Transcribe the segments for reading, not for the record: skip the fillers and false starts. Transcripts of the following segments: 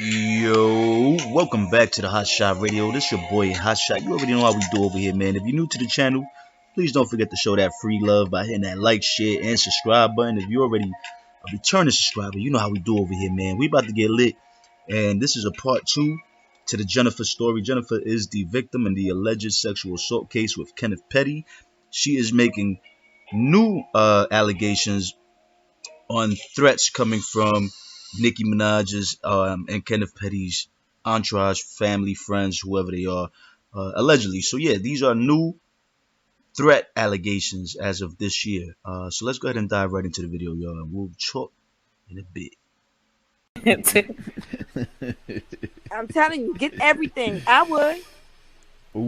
Yo, welcome back to the Hot Shot Radio. This your boy Hot Shot. You already know how we do over here, man. If you're new to the channel, please don't forget to show that free love by hitting that like, share, and subscribe button. If you're already a returning subscriber, you know how we do over here, man. We about to get lit, and this is a part two to the Jennifer story. Jennifer is the victim in the alleged sexual assault case with Kenneth Petty. She is making new allegations on threats coming from Nicki Minaj's and Kenneth Petty's entourage, family, friends, whoever they are, allegedly. So yeah, these are new threat allegations as of this year. So let's go ahead and dive right into the video, y'all. We'll talk in a bit. I'm telling you, get everything. I would.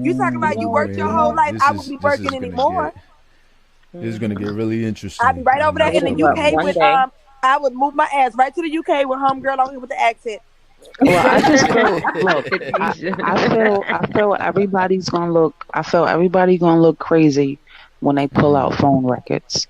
You talking about you worked your man. whole life? This I is- wouldn't be this is working gonna anymore. This is gonna get really interesting. I'd be right over there in the What, UK one with day? I would move my ass right to the UK with homegirl on here with the accent. Well, I just feel look. I feel everybody's gonna look. I feel everybody gonna look crazy when they pull out phone records.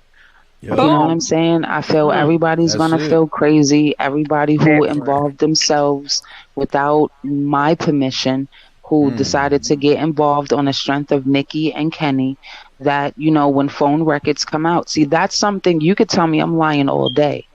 Yo, You know what I'm saying? I feel everybody's That's gonna it. feel crazy. Everybody who involved themselves without my permission, who decided to get involved on the strength of Nicki and Kenny, that, you know, when phone records come out. See, that's something you could tell me I'm lying all day.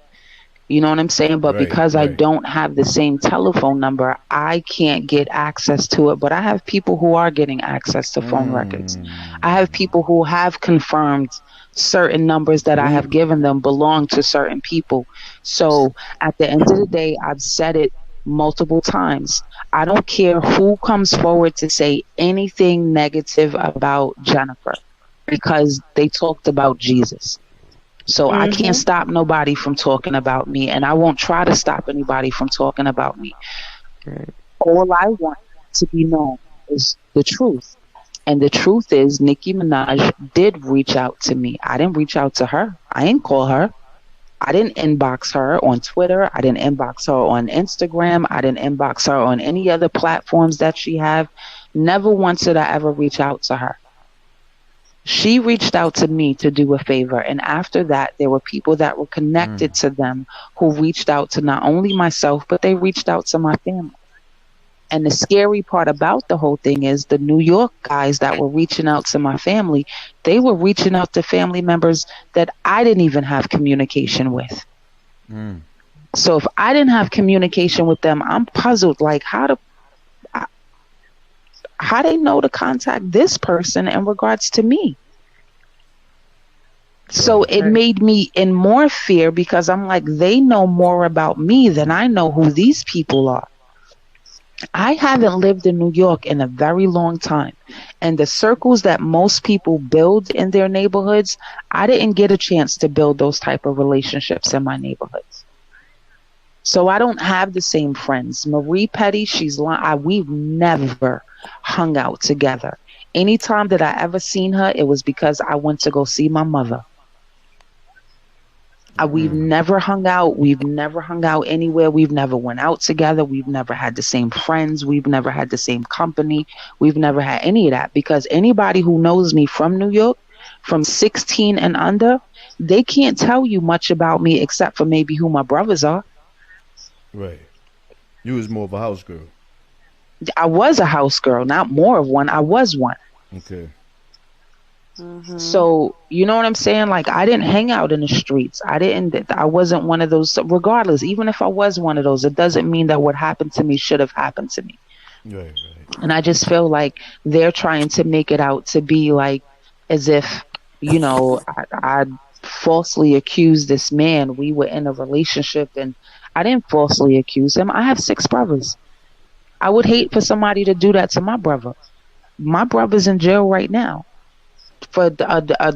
You know what I'm saying? But Right, because I right. don't have the same telephone number, I can't get access to it. But I have people who are getting access to phone records. I have people who have confirmed certain numbers that I have given them belong to certain people. So at the end of the day, I've said it multiple times. I don't care who comes forward to say anything negative about Jennifer because they talked about Jesus. So I can't stop nobody from talking about me, and I won't try to stop anybody from talking about me. All I want to be known is the truth. And the truth is Nicki Minaj did reach out to me. I didn't reach out to her. I didn't call her. I didn't inbox her on Twitter. I didn't inbox her on Instagram. I didn't inbox her on any other platforms that she have. Never once did I ever reach out to her. She reached out to me to do a favor. And after that, there were people that were connected to them who reached out to not only myself, but they reached out to my family. And the scary part about the whole thing is the New York guys that were reaching out to my family, they were reaching out to family members that I didn't even have communication with. So if I didn't have communication with them, I'm puzzled, like how they know to contact this person in regards to me. So it made me in more fear because I'm like, they know more about me than I know who these people are. I haven't lived in New York in a very long time. And the circles that most people build in their neighborhoods, I didn't get a chance to build those type of relationships in my neighborhoods. So I don't have the same friends. Marie Petty, we've never hung out together. Anytime that I ever seen her, it was because I went to go see my mother. We've never hung out. We've never hung out anywhere. We've never went out together. We've never had the same friends. We've never had the same company. We've never had any of that because anybody who knows me from New York, from 16 and under, they can't tell you much about me except for maybe who my brothers are. Right. You was more of a house girl. I was a house girl, not more of one. I was one. Okay. So, you know what I'm saying? Like, I didn't hang out in the streets. I wasn't one of those. Regardless, even if I was one of those, it doesn't mean that what happened to me should have happened to me. Right. And I just feel like they're trying to make it out to be like as if, you know, I falsely accused this man. We were in a relationship and I didn't falsely accuse him. I have 6 brothers. I would hate for somebody to do that to my brother. My brother's in jail right now for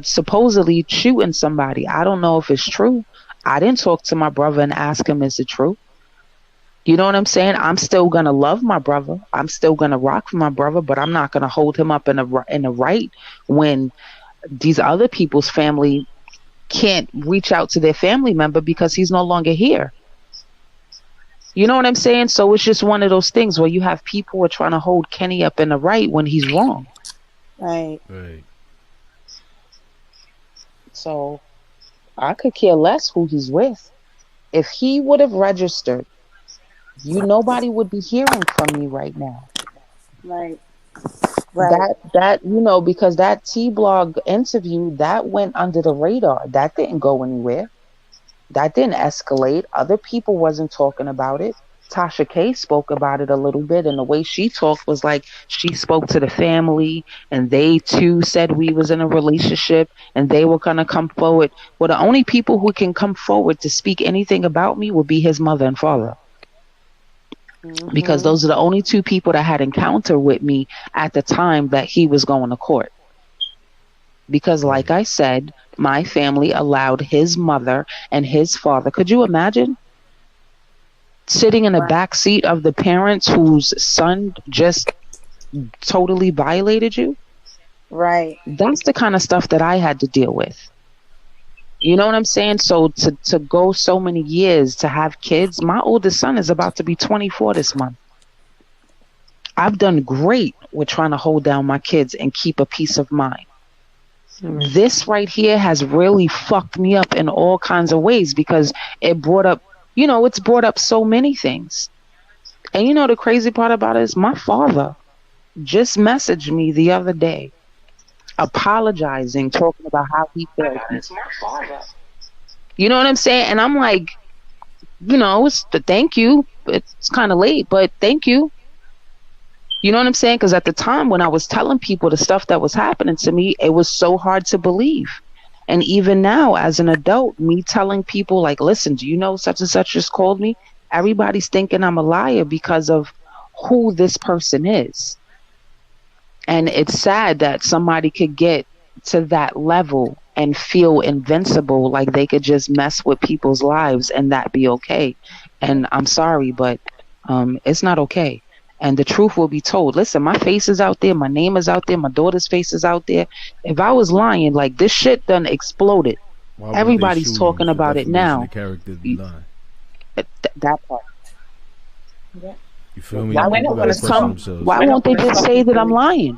supposedly shooting somebody. I don't know if it's true. I didn't talk to my brother and ask him, is it true? You know what I'm saying? I'm still going to love my brother. I'm still going to rock for my brother, but I'm not going to hold him up in the right when these other people's family can't reach out to their family member because he's no longer here. You know what I'm saying? So it's just one of those things where you have people who are trying to hold Kenny up in the right when he's wrong. Right. So I could care less who he's with. If he would have registered nobody would be hearing from me right now. Right. Right. That because that T-Blog interview, that went under the radar. That didn't go anywhere. That didn't escalate. Other people wasn't talking about it. Tasha K spoke about it a little bit, and the way she talked was like she spoke to the family, and they too said we was in a relationship, and they were gonna come forward. Well, the only people who can come forward to speak anything about me would be his mother and father. Because those are the only two people that had encounter with me at the time that he was going to court. Because like I said, my family allowed his mother and his father. Could you imagine sitting in the back seat of the parents whose son just totally violated you? Right. That's the kind of stuff that I had to deal with. You know what I'm saying? So to go so many years to have kids, my oldest son is about to be 24 this month. I've done great with trying to hold down my kids and keep a peace of mind. This right here has really fucked me up in all kinds of ways because it brought up, it's brought up so many things. And the crazy part about it is my father just messaged me the other day, apologizing, talking about how he felt. It's my father. You know what I'm saying? And I'm like, it's the thank you. It's kind of late, but thank you. You know what I'm saying? Because at the time when I was telling people the stuff that was happening to me, it was so hard to believe. And even now, as an adult, me telling people like, listen, do you know such and such just called me? Everybody's thinking I'm a liar because of who this person is. And it's sad that somebody could get to that level and feel invincible, like they could just mess with people's lives and that be okay. And I'm sorry, but it's not okay. And the truth will be told. Listen, my face is out there. My name is out there. My daughter's face is out there. If I was lying, like this shit done exploded. Everybody's talking about it now. That part. Yeah. You feel me? Why won't they just say that I'm lying?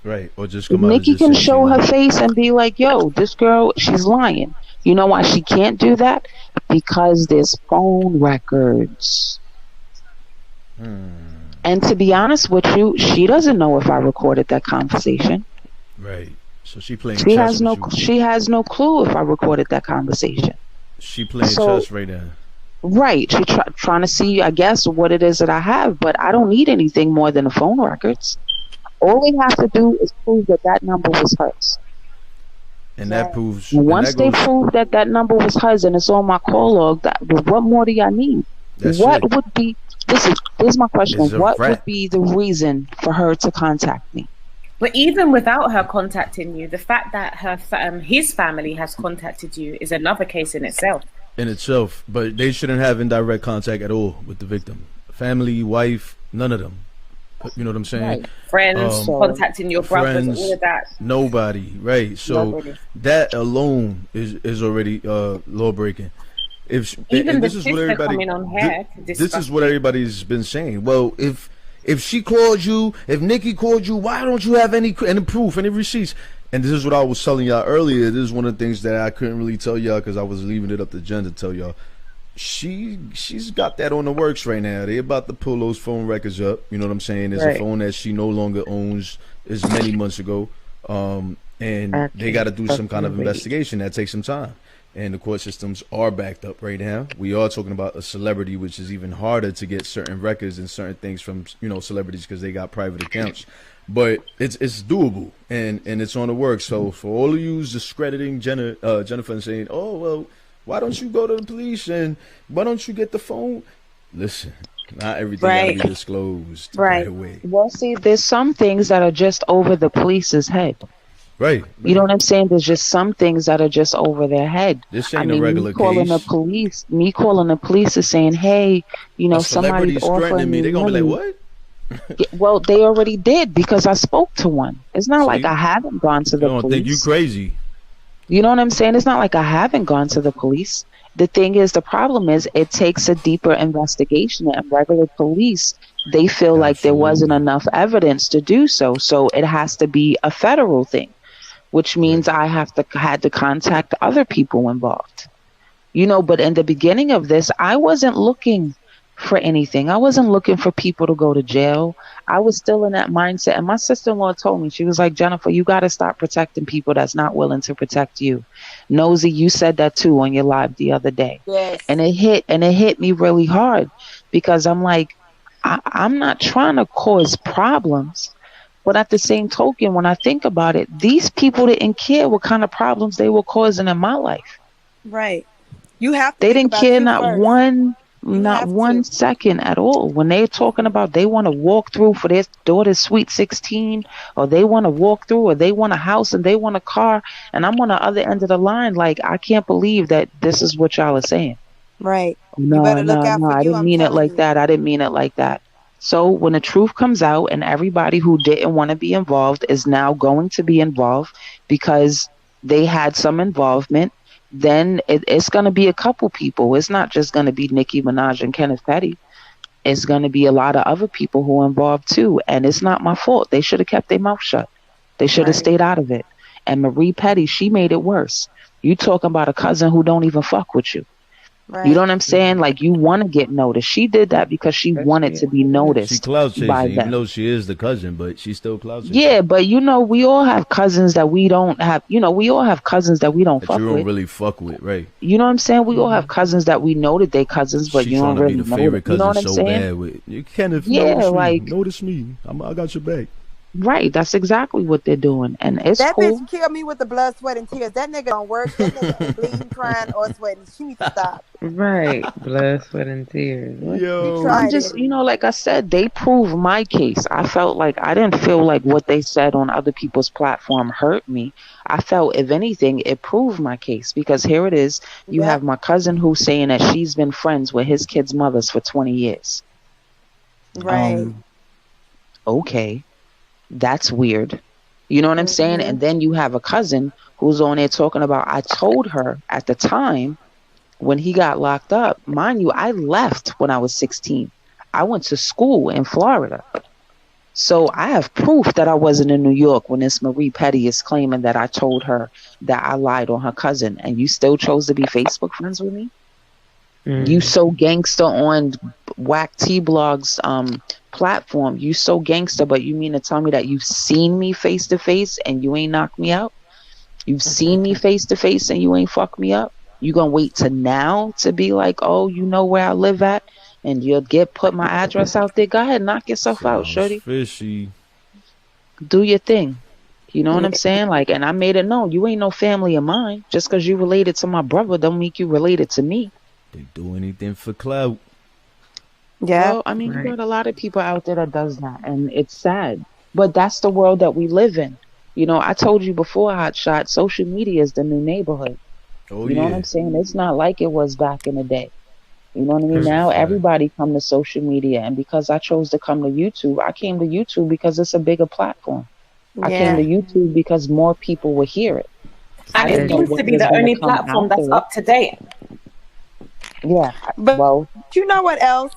Right. Or just come out. Nicki can show her face and be like, yo, this girl, she's lying. You know why she can't do that? Because there's phone records. And to be honest with you, she doesn't know if I recorded that conversation. Right. So she playing She chess has no clue if I recorded that conversation. She playing chess right now. Right. She trying to see, I guess, what it is that I have, but I don't need anything more than the phone records. All they have to do is prove that number was hers. And that proves... Once they prove that number was hers and it's on my call log, what more do y'all need? What would be... This is my question. What would be the reason for her to contact me? But even without her contacting you, the fact that his family has contacted you is another case in itself. But they shouldn't have indirect contact at all with the victim. Family, wife, none of them. You know what I'm saying? Right. Friends, contacting your brothers, all of that. Nobody, right? So that alone is already law breaking. Even the sister coming on here. This is what everybody's been saying. Well, if she called you, if Nicki called you, why don't you have any proof, any receipts? And this is what I was telling y'all earlier. This is one of the things that I couldn't really tell y'all because I was leaving it up to Jen to tell y'all. She's got that on the works right now. They about to pull those phone records up. You know what I'm saying? There's a phone that she no longer owns. Is many months ago, and they got to do some kind of investigation that takes some time. And the court systems are backed up right now. We are talking about a celebrity, which is even harder to get certain records and certain things from celebrities because they got private accounts. But it's doable and it's on the work. So for all of you discrediting Jennifer and saying, oh well, why don't you go to the police and why don't you get the phone? Listen, not everything got to be disclosed right away. Well, see, there's some things that are just over the police's head. Right. You know what I'm saying? There's just some things that are just over their head. This ain't a regular case. Me calling the police is saying, hey, somebody's offering me. They're going to be like, what? Well, they already did because I spoke to one. It's not like I haven't gone to the police. I don't think you crazy. You know what I'm saying? It's not like I haven't gone to the police. The thing is, the problem is it takes a deeper investigation, and regular police, they feel like there wasn't enough evidence to do so. So it has to be a federal thing, which means I had to contact other people involved. But in the beginning of this, I wasn't looking for anything. I wasn't looking for people to go to jail. I was still in that mindset. And my sister-in-law told me, she was like, Jennifer, you got to stop protecting people that's not willing to protect you. Nosy, you said that too on your live the other day. Yes. And it hit me really hard, because I'm like, I'm not trying to cause problems. But at the same token, when I think about it, these people didn't care what kind of problems they were causing in my life. Right. You have to. They didn't care not first. one second at all. When they're talking about they want to walk through for their daughter's sweet 16, or they want to walk through, or they want a house and they want a car, and I'm on the other end of the line, like, I can't believe that this is what y'all are saying. Right. No, you better look out for I didn't mean it like that. I didn't mean it like that. So when the truth comes out, and everybody who didn't want to be involved is now going to be involved because they had some involvement, then it's going to be a couple people. It's not just going to be Nicki Minaj and Kenneth Petty. It's going to be a lot of other people who are involved too. And it's not my fault. They should have kept their mouth shut. They should have stayed out of it. And Marie Petty, she made it worse. You talking about a cousin who don't even fuck with you. Right. You know what I'm saying? Like, you want to get noticed. She did that because she wanted to be noticed. She clout chasing, by them. even though she is the cousin, but she's still clout chasing. Yeah, but we all have cousins that we don't have. We all have cousins that we don't fuck with. You don't really fuck with, right? You know what I'm saying? We all have cousins that we know that they cousins, but you don't really know. Favorite cousin, you know what I'm so saying? bad with you, Kenneth. Notice me. I got your back. Right, that's exactly what they're doing, and it's that cool. Bitch killed me with the blood, sweat, and tears. That nigga don't work. That nigga ain't bleeding, crying, or sweating. She needs to stop. Right, blood, sweat, and tears. Yo, I'm just, like I said, they proved my case. I felt like I didn't feel like what they said on other people's platform hurt me. I felt, if anything, it proved my case, because here it is. You have my cousin who's saying that she's been friends with his kids' mothers for 20 years. Right. Okay. That's weird. You know what I'm saying? And then you have a cousin who's on there talking about, I told her at the time when he got locked up, mind you, I left when I was 16. I went to school in Florida. So I have proof that I wasn't in New York when this Marie Petty is claiming that I told her that I lied on her cousin, and you still chose to be Facebook friends with me? You so gangster on Whack T Blog's platform. You so gangster, but you mean to tell me that you've seen me face to face and you ain't knocked me out? You've seen me face to face and you ain't fucked me up? You gonna wait to now to be like, oh, you know where I live at, and you'll put my address out there? Go ahead, knock yourself out, shorty. Fishy. Do your thing. You know what I'm saying? Like, and I made it known, you ain't no family of mine. Just because you related to my brother don't make you related to me. They do anything for clout. Yeah. Well, I mean, you got a lot of people out there that does that, and it's sad. But that's the world that we live in. I told you before, Hotshot, social media is the new neighborhood. Oh, you know what I'm saying? It's not like it was back in the day. You know what I mean? Now everybody come to social media, and because I chose to come to YouTube, I came to YouTube because it's a bigger platform. Yeah. I came to YouTube because more people will hear it. And it seems to be the only platform that's up to date. Yeah, but well, you know what else?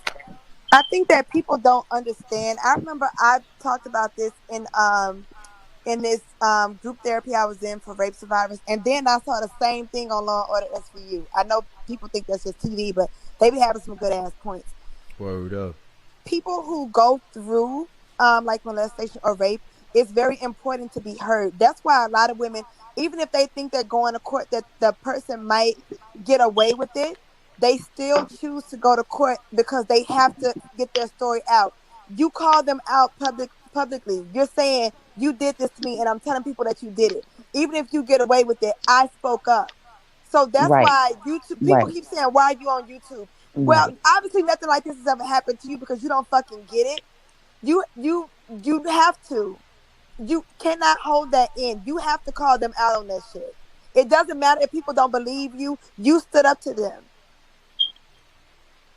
I think that people don't understand. I remember I talked about this in this group therapy I was in for rape survivors, and then I saw the same thing on Law and Order SVU. I know people think that's just TV, but they be having some good ass points. Word up. People who go through like molestation or rape, it's very important to be heard. That's why a lot of women, even if they think they're going to court, that the person might get away with it, they still choose to go to court because they have to get their story out. You call them out publicly. You're saying, you did this to me, and I'm telling people that you did it. Even if you get away with it, I spoke up. So that's why YouTube, people keep saying, why are you on YouTube? Well, obviously nothing like this has ever happened to you because you don't fucking get it. You have to. You cannot hold that in. You have to call them out on that shit. It doesn't matter if people don't believe you. You stood up to them.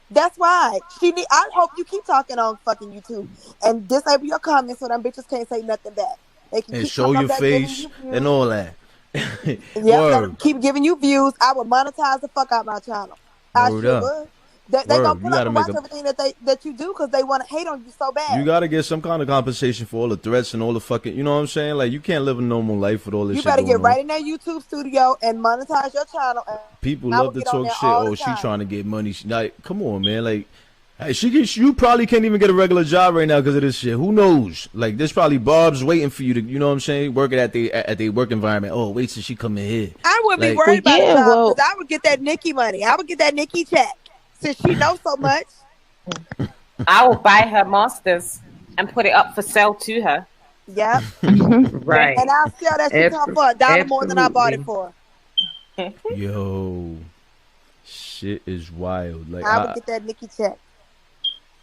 That's why I hope you keep talking on fucking YouTube and disable your comments so them bitches can't say nothing back. They can and show your face and all that. Keep giving you views. I would monetize the fuck out my channel. I sure would. They gonna pull up and watch everything that you do because they want to hate on you so bad. You gotta get some kind of compensation for all the threats and all the fucking, you know what I'm saying? Like, you can't live a normal life with all this shit. You better get right in that YouTube studio and monetize your channel. And people love to talk shit. Oh, she trying to get money. Like, come on, man. Like, Hey, you probably can't even get a regular job right now because of this shit. Who knows? Like, there's probably Bob's waiting for you to, you know what I'm saying, working at the work environment. Oh, wait till she come in here. I wouldn't be Like, worried Well, about a yeah, job well, because I would get that Nicki money. I would get that Nicki check since she knows so much. I will buy her masters and put it up for sale to her. Yep. Right. And I'll sell that shit to her for $1 more than I bought it for. yo, shit is wild. Like, I would get that Nicki check.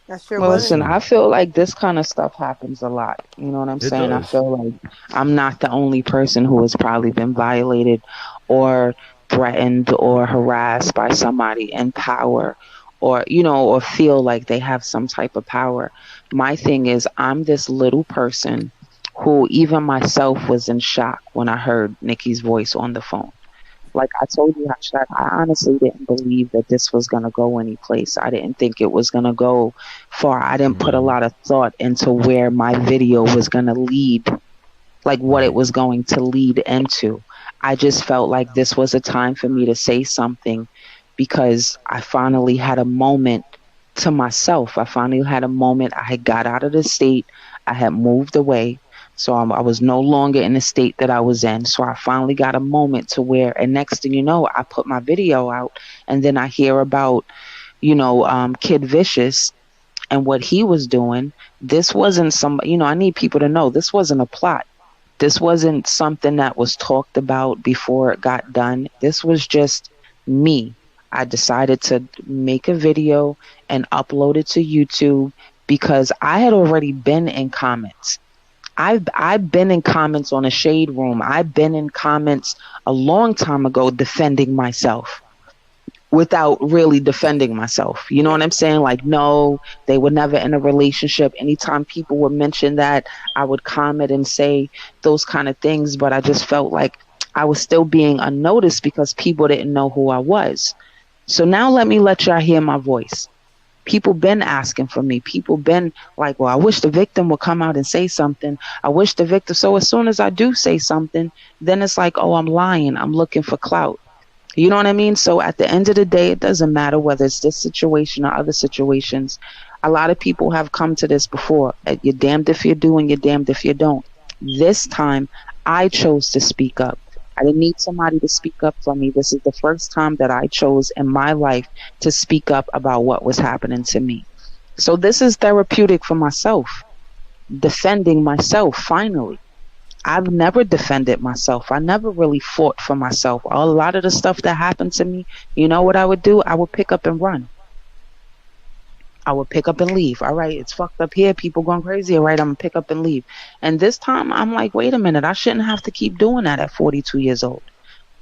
I sure well, would. listen, I feel like this kind of stuff happens a lot. You know what I'm It saying? I does. feel like I'm not the only person who has probably been violated or threatened or harassed by somebody in power, or, you know, or feel like they have some type of power. My thing is, I'm this little person who even myself was in shock when I heard Nikki's voice on the phone. Like I told you, Hashtag, I honestly didn't believe that this was going to go any place. I didn't think it was going to go far. I didn't put a lot of thought into where my video was going to lead, like what it was going to lead into. I just felt like this was a time for me to say something because I finally had a moment to myself. I finally had a moment. I had got out of the state. I had moved away. So I was no longer in the state that I was in. So I finally got a moment to where, and next thing you know, I put my video out, and then I hear about, you know, Kid Vicious and what he was doing. This wasn't some, you know, I need people to know this wasn't a plot. This wasn't something that was talked about before it got done. This was just me. I decided to make a video and upload it to YouTube because I had already been in comments. I've been in comments on a shade room. I've been in comments a long time ago defending myself without really defending myself. You know what I'm saying? Like, no, they were never in a relationship. Anytime people would mention that, I would comment and say those kind of things, but I just felt like I was still being unnoticed because people didn't know who I was. So now let y'all hear my voice. People been asking for me. People been like, well, I wish the victim would come out and say something. I wish the victim. So as soon as I do say something, then it's like, oh, I'm lying. I'm looking for clout. You know what I mean? So at the end of the day, it doesn't matter whether it's this situation or other situations. A lot of people have come to this before. You're damned if you do and you're damned if you don't. This time, I chose to speak up. I didn't need somebody to speak up for me. This is the first time that I chose in my life to speak up about what was happening to me. So this is therapeutic for myself, defending myself finally. I've never defended myself. I never really fought for myself. A lot of the stuff that happened to me, you know what I would do? I would pick up and run. I would pick up and leave. All right, it's fucked up here. People going crazy. All right, I'm going to pick up and leave. And this time, I'm like, wait a minute. I shouldn't have to keep doing that at 42 years old.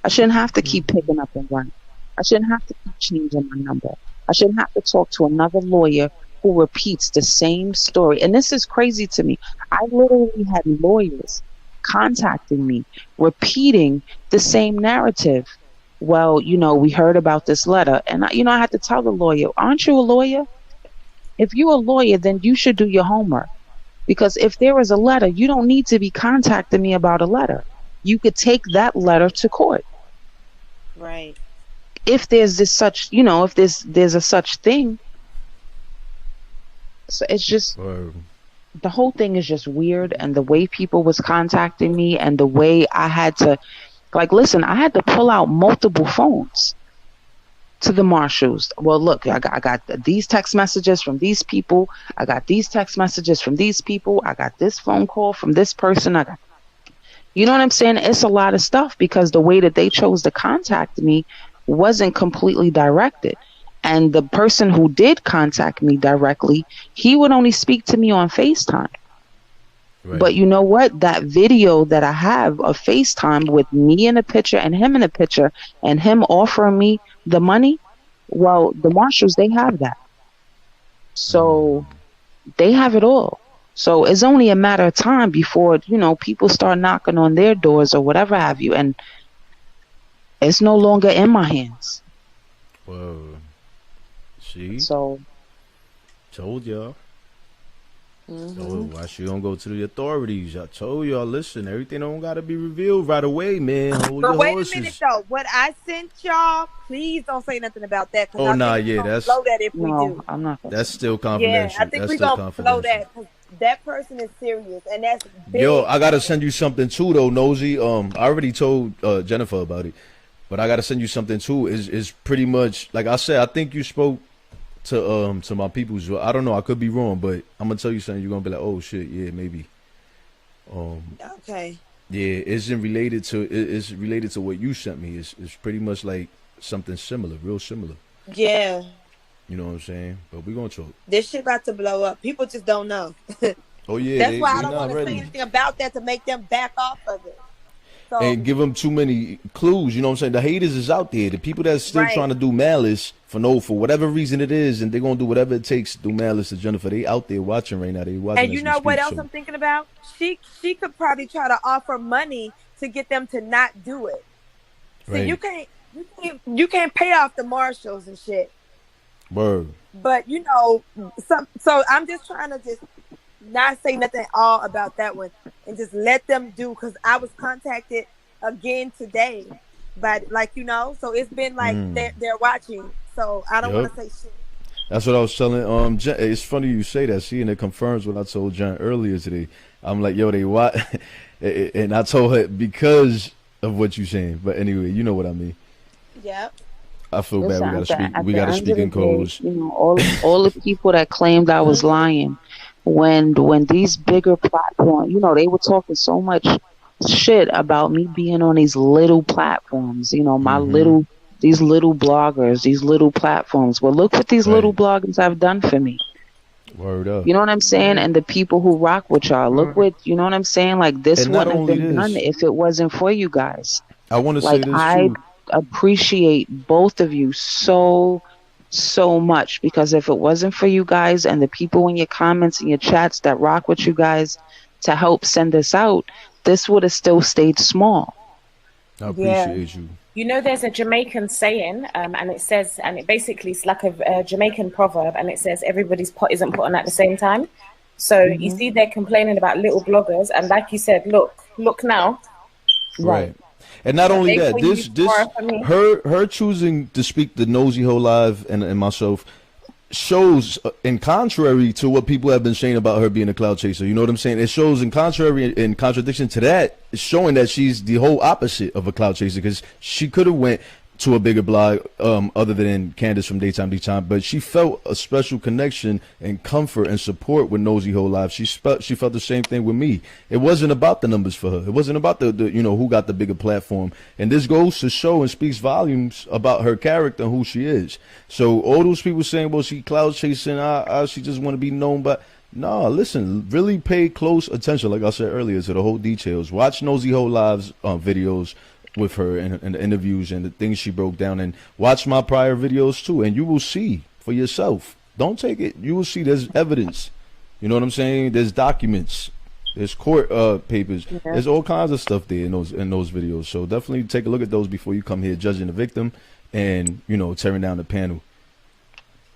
I shouldn't have to keep picking up and running. I shouldn't have to keep changing my number. I shouldn't have to talk to another lawyer who repeats the same story. And this is crazy to me. I literally had lawyers contacting me, repeating the same narrative. Well, you know, we heard about this letter. And, I had to tell the lawyer, aren't you a lawyer? If you're a lawyer, then you should do your homework. Because if there is a letter, you don't need to be contacting me about a letter. You could take that letter to court. Right. If there's this such, if there's a such thing. So it's just, the whole thing is just weird. And the way people was contacting me and the way I had to, like, listen, I had to pull out multiple phones to the marshals. Well, look, I got these text messages from these people. I got these text messages from these people. I got this phone call from this person. You know what I'm saying? It's a lot of stuff because the way that they chose to contact me wasn't completely directed. And the person who did contact me directly, he would only speak to me on FaceTime. Right. But you know what? That video that I have of FaceTime with me in a picture and him in a picture and him offering me the money, well, the marshals, they have that. So they have it all. So it's only a matter of time before, people start knocking on their doors or whatever have you. And it's no longer in my hands. Whoa. See? So. Told y'all. So why she don't go to the authorities? I told y'all, listen, everything don't gotta be revealed right away, man. Hold But your wait a minute horses. though. What I sent y'all, please don't say nothing about that because Oh I nah, think we're yeah, gonna blow that if we No, do. I'm not gonna say that's still Yeah, I confidential. think That's we're still gonna blow confidential. that because that person is serious and that's Yo, big I gotta time. send you something too, though, Nosy. I already told Jennifer about it, but I gotta send you something too. Is pretty much like I said. I think you spoke to my peoples. I don't know. I could be wrong, but I'm gonna tell you something. You're gonna be like, oh shit, yeah, maybe. Um, Okay. yeah, isn't related to it's related to what you sent me. It's pretty much like something similar, real similar. Yeah. You know what I'm saying? But we gonna talk. This shit about to blow up. People just don't know. Oh yeah, That's why I they don't not want to say ready. anything about that to make them back off of it. And So, give them too many clues. You know what I'm saying? The haters is out there. The people that's still right. trying to do malice for whatever reason it is, and they're gonna do whatever it takes to do malice to Jennifer. They out there watching right now. They watching And you as we know what speak. else So I'm thinking about? She could probably try to offer money to get them to not do it. See, right, you can't pay off the marshals and shit. word. But so I'm just trying to just not say nothing at all about that one and just let them do because I was contacted again today. But so it's been like Mm. they're watching. So I don't want Yep. to say shit. That's what I was telling. It's funny you say that. See, and it confirms what I told Jen earlier today. I'm like, yo, they what? And I told her because of what you saying. But anyway, you know what I mean. Yep. I feel bad. listen, We gotta speak. at We the gotta end of speak the in day, codes. all the people that claimed I was lying, when these bigger platforms, they were talking so much shit about me being on these little platforms, Mm-hmm. these little bloggers, these little platforms. Well, look what these little Right. bloggers have done for me. Word up. You know what I'm saying? And the people who rock with y'all, look what, you know what I'm saying? Like, this And not wouldn't have only been done this, if it wasn't for you guys. I want to say Like, this I too. appreciate both of you so much, because if it wasn't for you guys and the people in your comments and your chats that rock with you guys to help send this out, this would have still stayed small. I Yeah. appreciate you. There's a Jamaican saying, and it says, and it basically is like a Jamaican proverb, and it says, everybody's pot isn't put on at the same time. So you see, they're complaining about little bloggers, and like you said, look now. Right. And not only They that, for you, this tomorrow for me. her choosing to speak the nosy whole live and myself shows in contrary to what people have been saying about her being a cloud chaser. You know what I'm saying? It shows in contradiction to that, it's showing that she's the whole opposite of a cloud chaser, because she could have went to a bigger blog other than Candace from Daytime to Time, but she felt a special connection and comfort and support with Nosy Whole Life. She felt the same thing with me. It wasn't about the numbers for her. It wasn't about the who got the bigger platform. And this goes to show and speaks volumes about her character and who she is. So all those people saying, well, she cloud chasing, she just want to be known by. No, listen, really pay close attention, like I said earlier, to the whole details. Watch Nosy Whole Lives videos with her and the interviews and the things she broke down, and watch my prior videos too, and you will see for yourself. Don't take it. You will see there's evidence. You know what I'm saying? There's documents. There's court papers. Yeah. There's all kinds of stuff there in those videos. So definitely take a look at those before you come here judging the victim and tearing down the panel.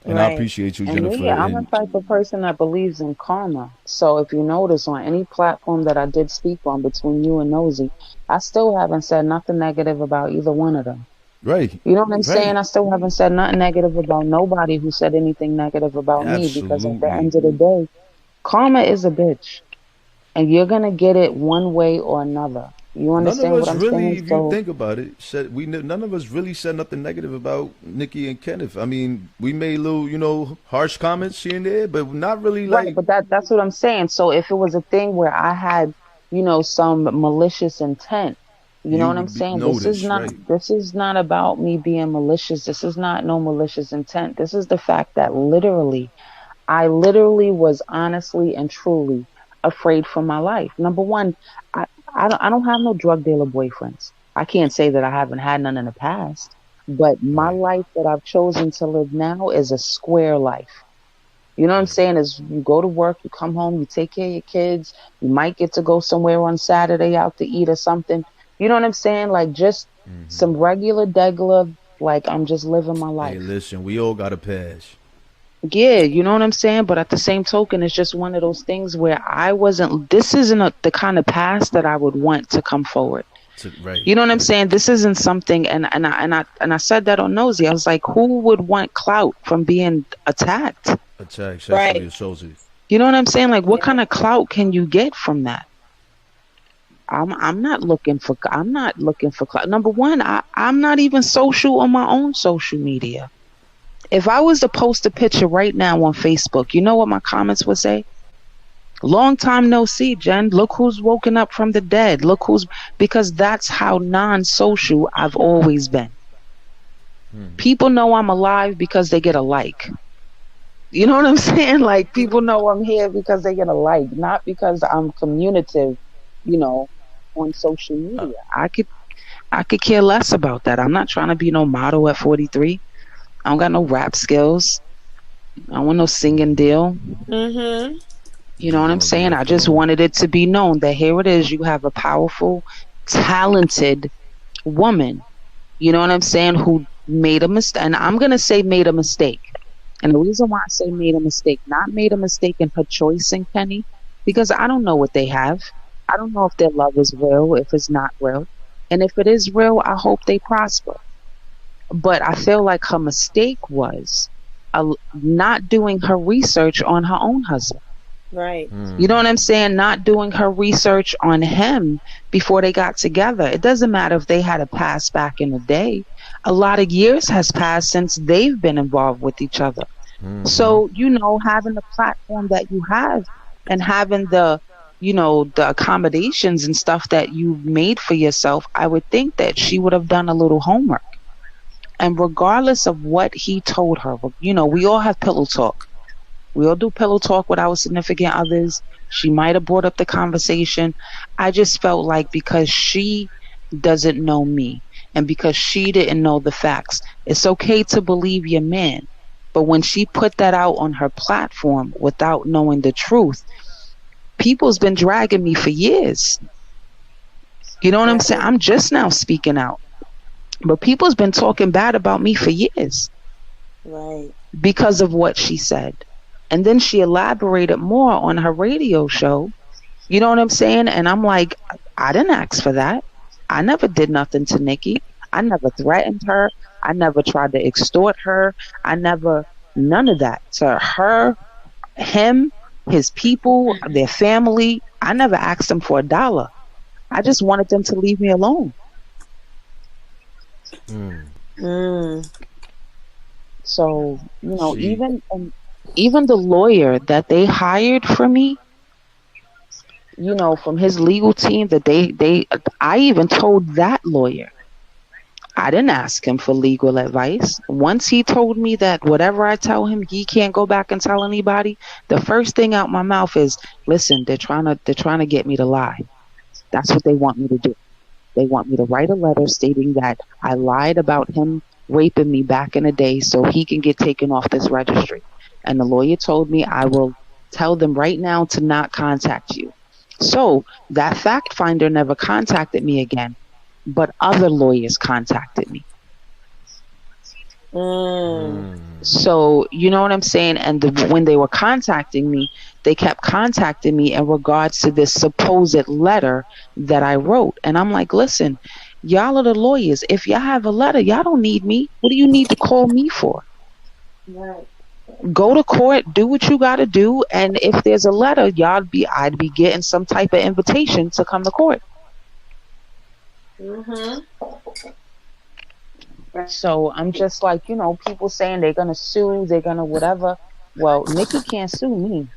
And I Right. appreciate you, And Jennifer. me, I'm the And type of person that believes in karma. So if you notice, on any platform that I did speak on between you and Nosy, I still haven't said nothing negative about either one of them. right, You know what I'm right, saying? I still haven't said nothing negative about nobody who said anything negative about me, because at the absolutely. end of the day, karma is a bitch. And you're going to get it one way or another. You None of understand what us I'm really, saying? if you So, think about it, none of us really said nothing negative about Nicki and Kenneth. I mean, we made little, harsh comments here and there, but not really right, like but that's what I'm saying. So if it was a thing where I had, some malicious intent, you know you what I'm would saying? notice, right? This is not about me being malicious. This is not no malicious intent. This is the fact that I literally was honestly and truly afraid for my life. Number one, I, I don't have no drug dealer boyfriends. I can't say that I haven't had none in the past, but my Right, life that I've chosen to live now is a square life. You know what I'm right. saying? Is you go to work, you come home, you take care of your kids, you might get to go somewhere on Saturday out to eat or something. You know what I'm saying? Like, just some regular degular, like, I'm just living my Hey, life. listen, we all got a pass. Yeah, you know what I'm saying? But at the same token, it's just one of those things where this isn't the kind of past that I would want to come forward. Right. You know what I'm saying? This isn't something, and I said that on Nosy. I was like, who would want clout from being attacked? Sexually assaulted. You know what I'm saying? Like, what kind of clout can you get from that? I'm not looking for clout. Number one, I'm not even social on my own social media. If I was to post a picture right now on Facebook, you know what my comments would say? Long time no see, Jen. Look who's woken up from the dead. Because that's how non-social I've always been. People know I'm alive because they get a like. You know what I'm saying? Like, people know I'm here because they get a like, not because I'm communicative, on social media. I could care less about that. I'm not trying to be no model at 43. I don't got no rap skills. I don't want no singing deal. Mm-hmm. You know what I'm saying? I just wanted it to be known that here it is. You have a powerful, talented woman. You know what I'm saying? Who made a mistake. And I'm going to say made a mistake. And the reason why I say made a mistake, not made a mistake in her choice in Kenny, because I don't know what they have. I don't know if their love is real, if it's not real. And if it is real, I hope they prosper. But I feel like her mistake was not doing her research on her own husband. Right. You know what I'm saying? Not doing her research on him before they got together. It doesn't matter if they had a past back in the day. A lot of years has passed since they've been involved with each other. So, having the platform that you have and having the accommodations and stuff that you made for yourself, I would think that she would have done a little homework. And regardless of what he told her, we all have pillow talk. We all do pillow talk with our significant others. She might have brought up the conversation. I just felt like because she doesn't know me and because she didn't know the facts, it's okay to believe your man. But when she put that out on her platform without knowing the truth, people's been dragging me for years. You know what I'm saying? I'm just now speaking out. But people's been talking bad about me for years. Right. Because of what she said. And then she elaborated more on her radio show. You know what I'm saying? And I'm like, I didn't ask for that. I never did nothing to Nicki. I never threatened her. I never tried to extort her. None of that. To her, him, his people, their family, I never asked them for $1. I just wanted them to leave me alone. So, even the lawyer that they hired for me, from his legal team, that I even told that lawyer, I didn't ask him for legal advice. Once he told me that whatever I tell him, he can't go back and tell anybody, the first thing out my mouth is, listen, they're trying to get me to lie. That's what they want me to do. They want me to write a letter stating that I lied about him raping me back in the day so he can get taken off this registry. And the lawyer told me, I will tell them right now to not contact you. So that fact finder never contacted me again, but other lawyers contacted me. So, you know what I'm saying? And when they were contacting me, they kept contacting me in regards to this supposed letter that I wrote. And I'm like, listen, y'all are the lawyers. If y'all have a letter, y'all don't need me. What do you need to call me for? Right. Go to court, do what you got to do. And if there's a letter, I'd be getting some type of invitation to come to court. So I'm just like, people saying they're going to sue, they're going to whatever. Well, Nicki can't sue me.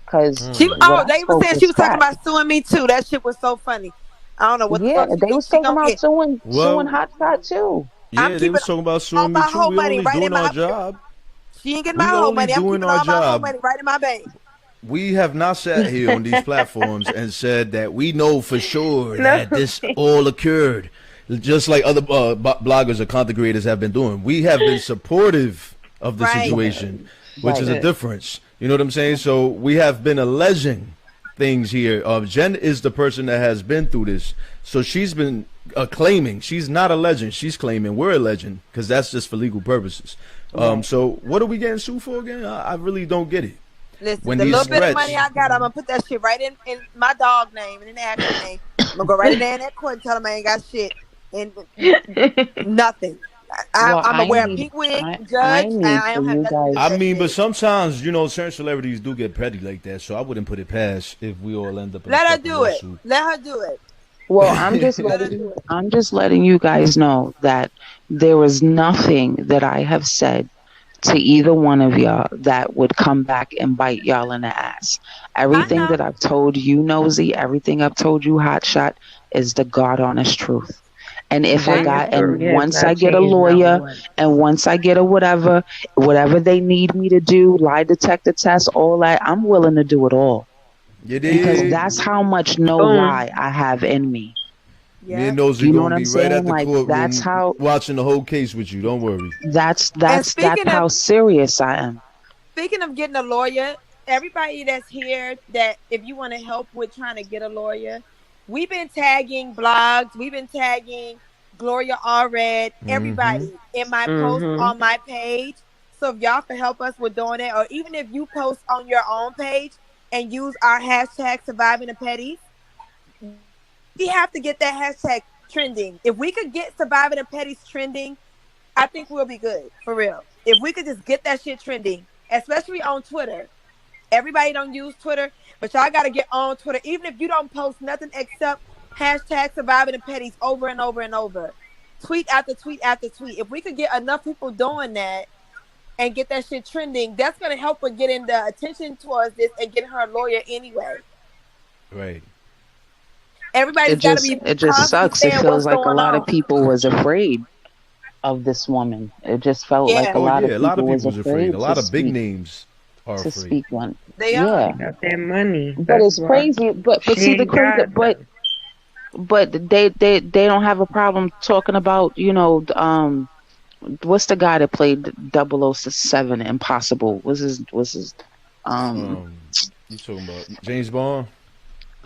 Cause they were saying she was talking about suing me too. That shit was so funny. I don't know what the fuck. Yeah, they was talking about suing Hot Shot too. Yeah, they was talking about suing me too. We only doing our job. She ain't getting my whole money. I'm keeping all my whole money right in my bank. We have not sat here on these platforms and said that we know for sure that this all occurred. Just like other bloggers or content creators have been doing. We have been supportive of the situation, which is a difference. You know what I'm saying? So we have been alleging things here. Jen is the person that has been through this. So she's been claiming. She's not a legend. She's claiming we're a legend because that's just for legal purposes. So what are we getting sued for again? I really don't get it. Listen, When the these little bit of threats- money I got, I'm gonna put that shit right in my dog name and in the actual name. I'm gonna go right in there in that court and tell them I ain't got shit and nothing. Well, I'm I gonna wear a need- pink wig, I judge, and need I don't for have you nothing to do with I that mean, but shit. sometimes, you know, certain celebrities do get petty like that, so I wouldn't put it past if we all end up in Let a her fucking do it. lawsuit. Let her do it. Well, I'm just letting you guys know that there is nothing that I have said to either one of y'all that would come back and bite y'all in the ass. Everything that I've told you, Nosy, everything I've told you, Hotshot, is the God honest truth. And if I got, and once I get a lawyer, and once I get a whatever they need me to do, lie detector test, all that, I'm willing to do it all. Because that's how much no lie I have in me. Me and Nosy You know gonna what be I'm right saying? at the Like, courtroom that's how- watching the whole case with you. Don't worry. That's speaking how of- serious I am. Speaking of getting a lawyer, everybody that's here, that if you want to help with trying to get a lawyer, we've been tagging blogs, we've been tagging Gloria Allred, everybody in my post on my page. So if y'all can help us with doing it, or even if you post on your own page and use our hashtag surviving the petties, we have to get that hashtag trending. If we could get surviving the petties trending, I think we'll be good, for real. If we could just get that shit trending, especially on Twitter. Everybody don't use Twitter, but y'all got to get on Twitter. Even if you don't post nothing except hashtag surviving the petties over and over and over. Tweet after tweet after tweet. If we could get enough people doing that and get that shit trending, that's going to help with getting the attention towards this and getting her a lawyer anyway. Right. Everybody's got to be It just sucks. It feels like a lot of people was afraid of this woman. It just felt like a lot of people was afraid. A lot of big names are to afraid. speak one. They are. They got that money. But it's crazy. But see the crazy. But they don't have a problem talking about, you know, what's the guy that played 007 Impossible? Was his you talking about James Bond?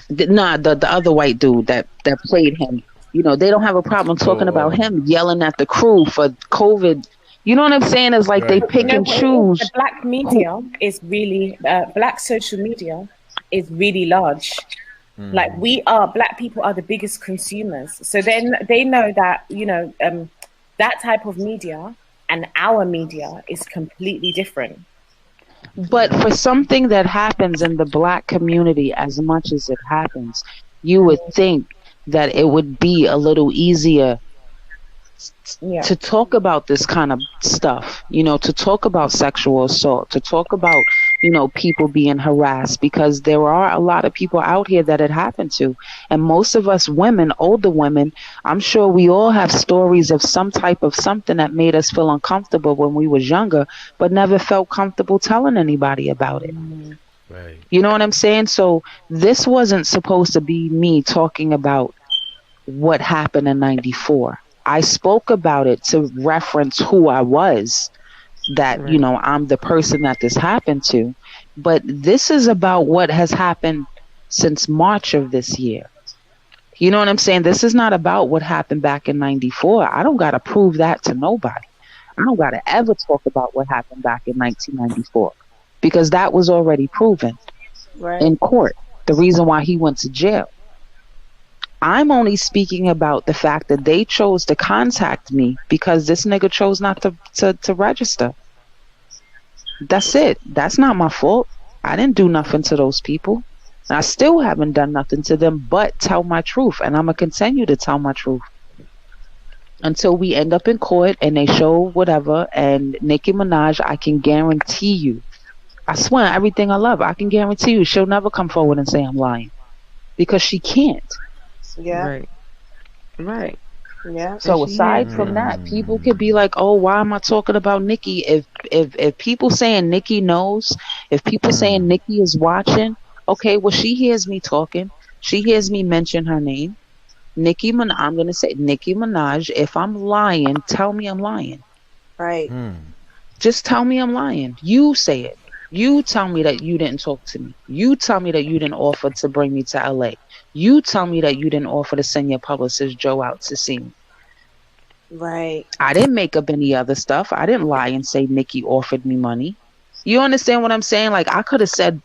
The other white dude that played him. You know, they don't have a problem talking about him yelling at the crew for COVID. You know what I'm saying? It's like they pick and choose. The black media is really, black social media is really large. Like black people are the biggest consumers. So then they know that, you know, that type of media and our media is completely different. But for something that happens in the black community, as much as it happens, you would think that it would be a little easier to talk about this kind of stuff, you know, to talk about sexual assault, to talk about, you know, people being harassed, because there are a lot of people out here that it happened to. And most of us women, older women, I'm sure we all have stories of some type of something that made us feel uncomfortable when we was younger, but never felt comfortable telling anybody about it. Right. You know what I'm saying? So this wasn't supposed to be me talking about what happened in 94. I spoke about it to reference who I was, that, you know, I'm the person that this happened to. But this is about what has happened since March of this year. You know what I'm saying? This is not about what happened back in 94. I don't got to prove that to nobody. I don't got to ever talk about what happened back in 1994, because that was already proven in court. The reason why he went to jail. I'm only speaking about the fact that they chose to contact me because this nigga chose not to register. That's it. That's not my fault. I didn't do nothing to those people. And I still haven't done nothing to them but tell my truth. And I'm going to continue to tell my truth until we end up in court and they show whatever. And Nicki Minaj, I can guarantee you, I swear everything I love, I can guarantee you she'll never come forward and say I'm lying, because she can't. Yeah. Right. Yeah. So aside from that, people could be like, "Oh, why am I talking about Nicki?" If people saying Nicki knows, if people saying Nicki is watching, okay, well, she hears me talking. She hears me mention her name. I'm gonna say Nicki Minaj. If I'm lying, tell me I'm lying. Right. Just tell me I'm lying. You say it. You tell me that you didn't talk to me. You tell me that you didn't offer to bring me to LA. You tell me that you didn't offer to send your publicist Joe out to see me. Right. I didn't make up any other stuff. I didn't lie and say Nicki offered me money. You understand what I'm saying? Like, I could have said,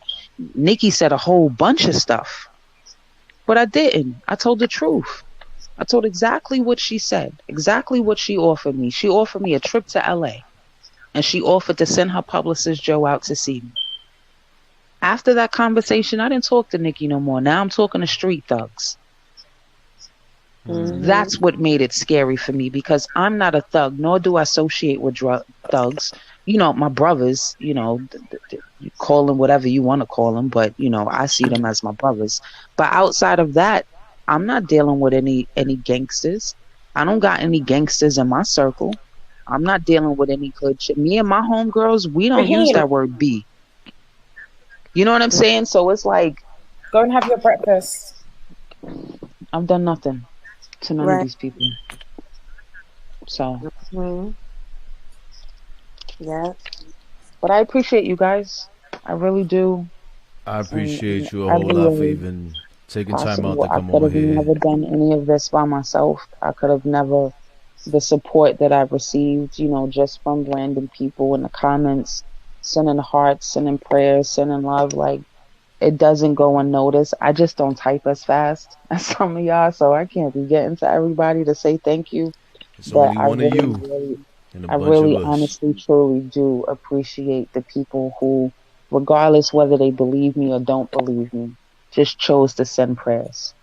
Nicki said a whole bunch of stuff, but I didn't. I told the truth. I told exactly what she said, exactly what she offered me. She offered me a trip to LA, and she offered to send her publicist Joe out to see me. After that conversation, I didn't talk to Nicki no more. Now I'm talking to street thugs. Mm-hmm. That's what made it scary for me, because I'm not a thug, nor do I associate with thugs. You know, my brothers, you know, you call them whatever you want to call them, but, you know, I see them as my brothers. But outside of that, I'm not dealing with any gangsters. I don't got any gangsters in my circle. I'm not dealing with any hood shit. Me and my homegirls, we don't use that word B. You know what I'm saying? So it's like, go and have your breakfast. I've done nothing to none of these people. So, yeah. But I appreciate you guys. I really do. I appreciate you a whole lot for even taking time out to come I over could have here. never done any of this by myself. I could have never, the support that I've received, you know, just from random people in the comments, sending hearts, sending prayers, sending love, like, it doesn't go unnoticed. I just don't type as fast as some of y'all, so I can't be getting to everybody to say thank you. It's but only one of you. I really honestly, truly do appreciate the people who, regardless whether they believe me or don't believe me, just chose to send prayers.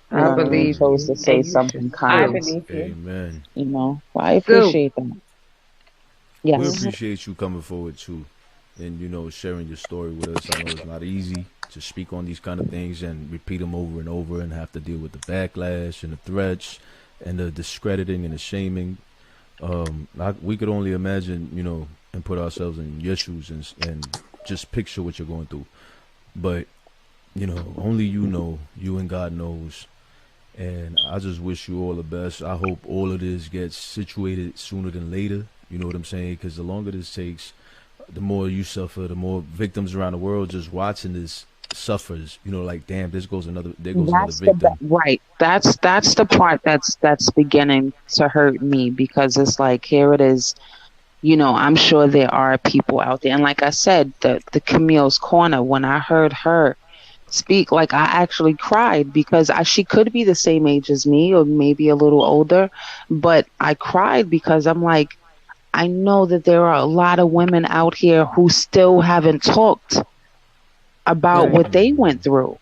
You know, I believe chose to say something kind. I believe you. Amen. You know, well, I appreciate that. Yes. We appreciate you coming forward too, and you know, sharing your story with us. I know it's not easy to speak on these kind of things and repeat them over and over and have to deal with the backlash and the threats and the discrediting and the shaming. We could only imagine, you know, and put ourselves in your shoes and just picture what you're going through. But, you know, only you know, you and God knows. And I just wish you all the best. I hope all of this gets situated sooner than later. You know what I'm saying? Because the longer this takes, the more you suffer, the more victims around the world just watching this suffers. You know, like, damn, there goes another victim. Right. That's the part that's beginning to hurt me, because it's like, here it is. You know, I'm sure there are people out there, and like I said, the Camille's Corner, when I heard her speak, like, I actually cried, because she could be the same age as me or maybe a little older, but I cried because I'm like, I know that there are a lot of women out here who still haven't talked about what they went through,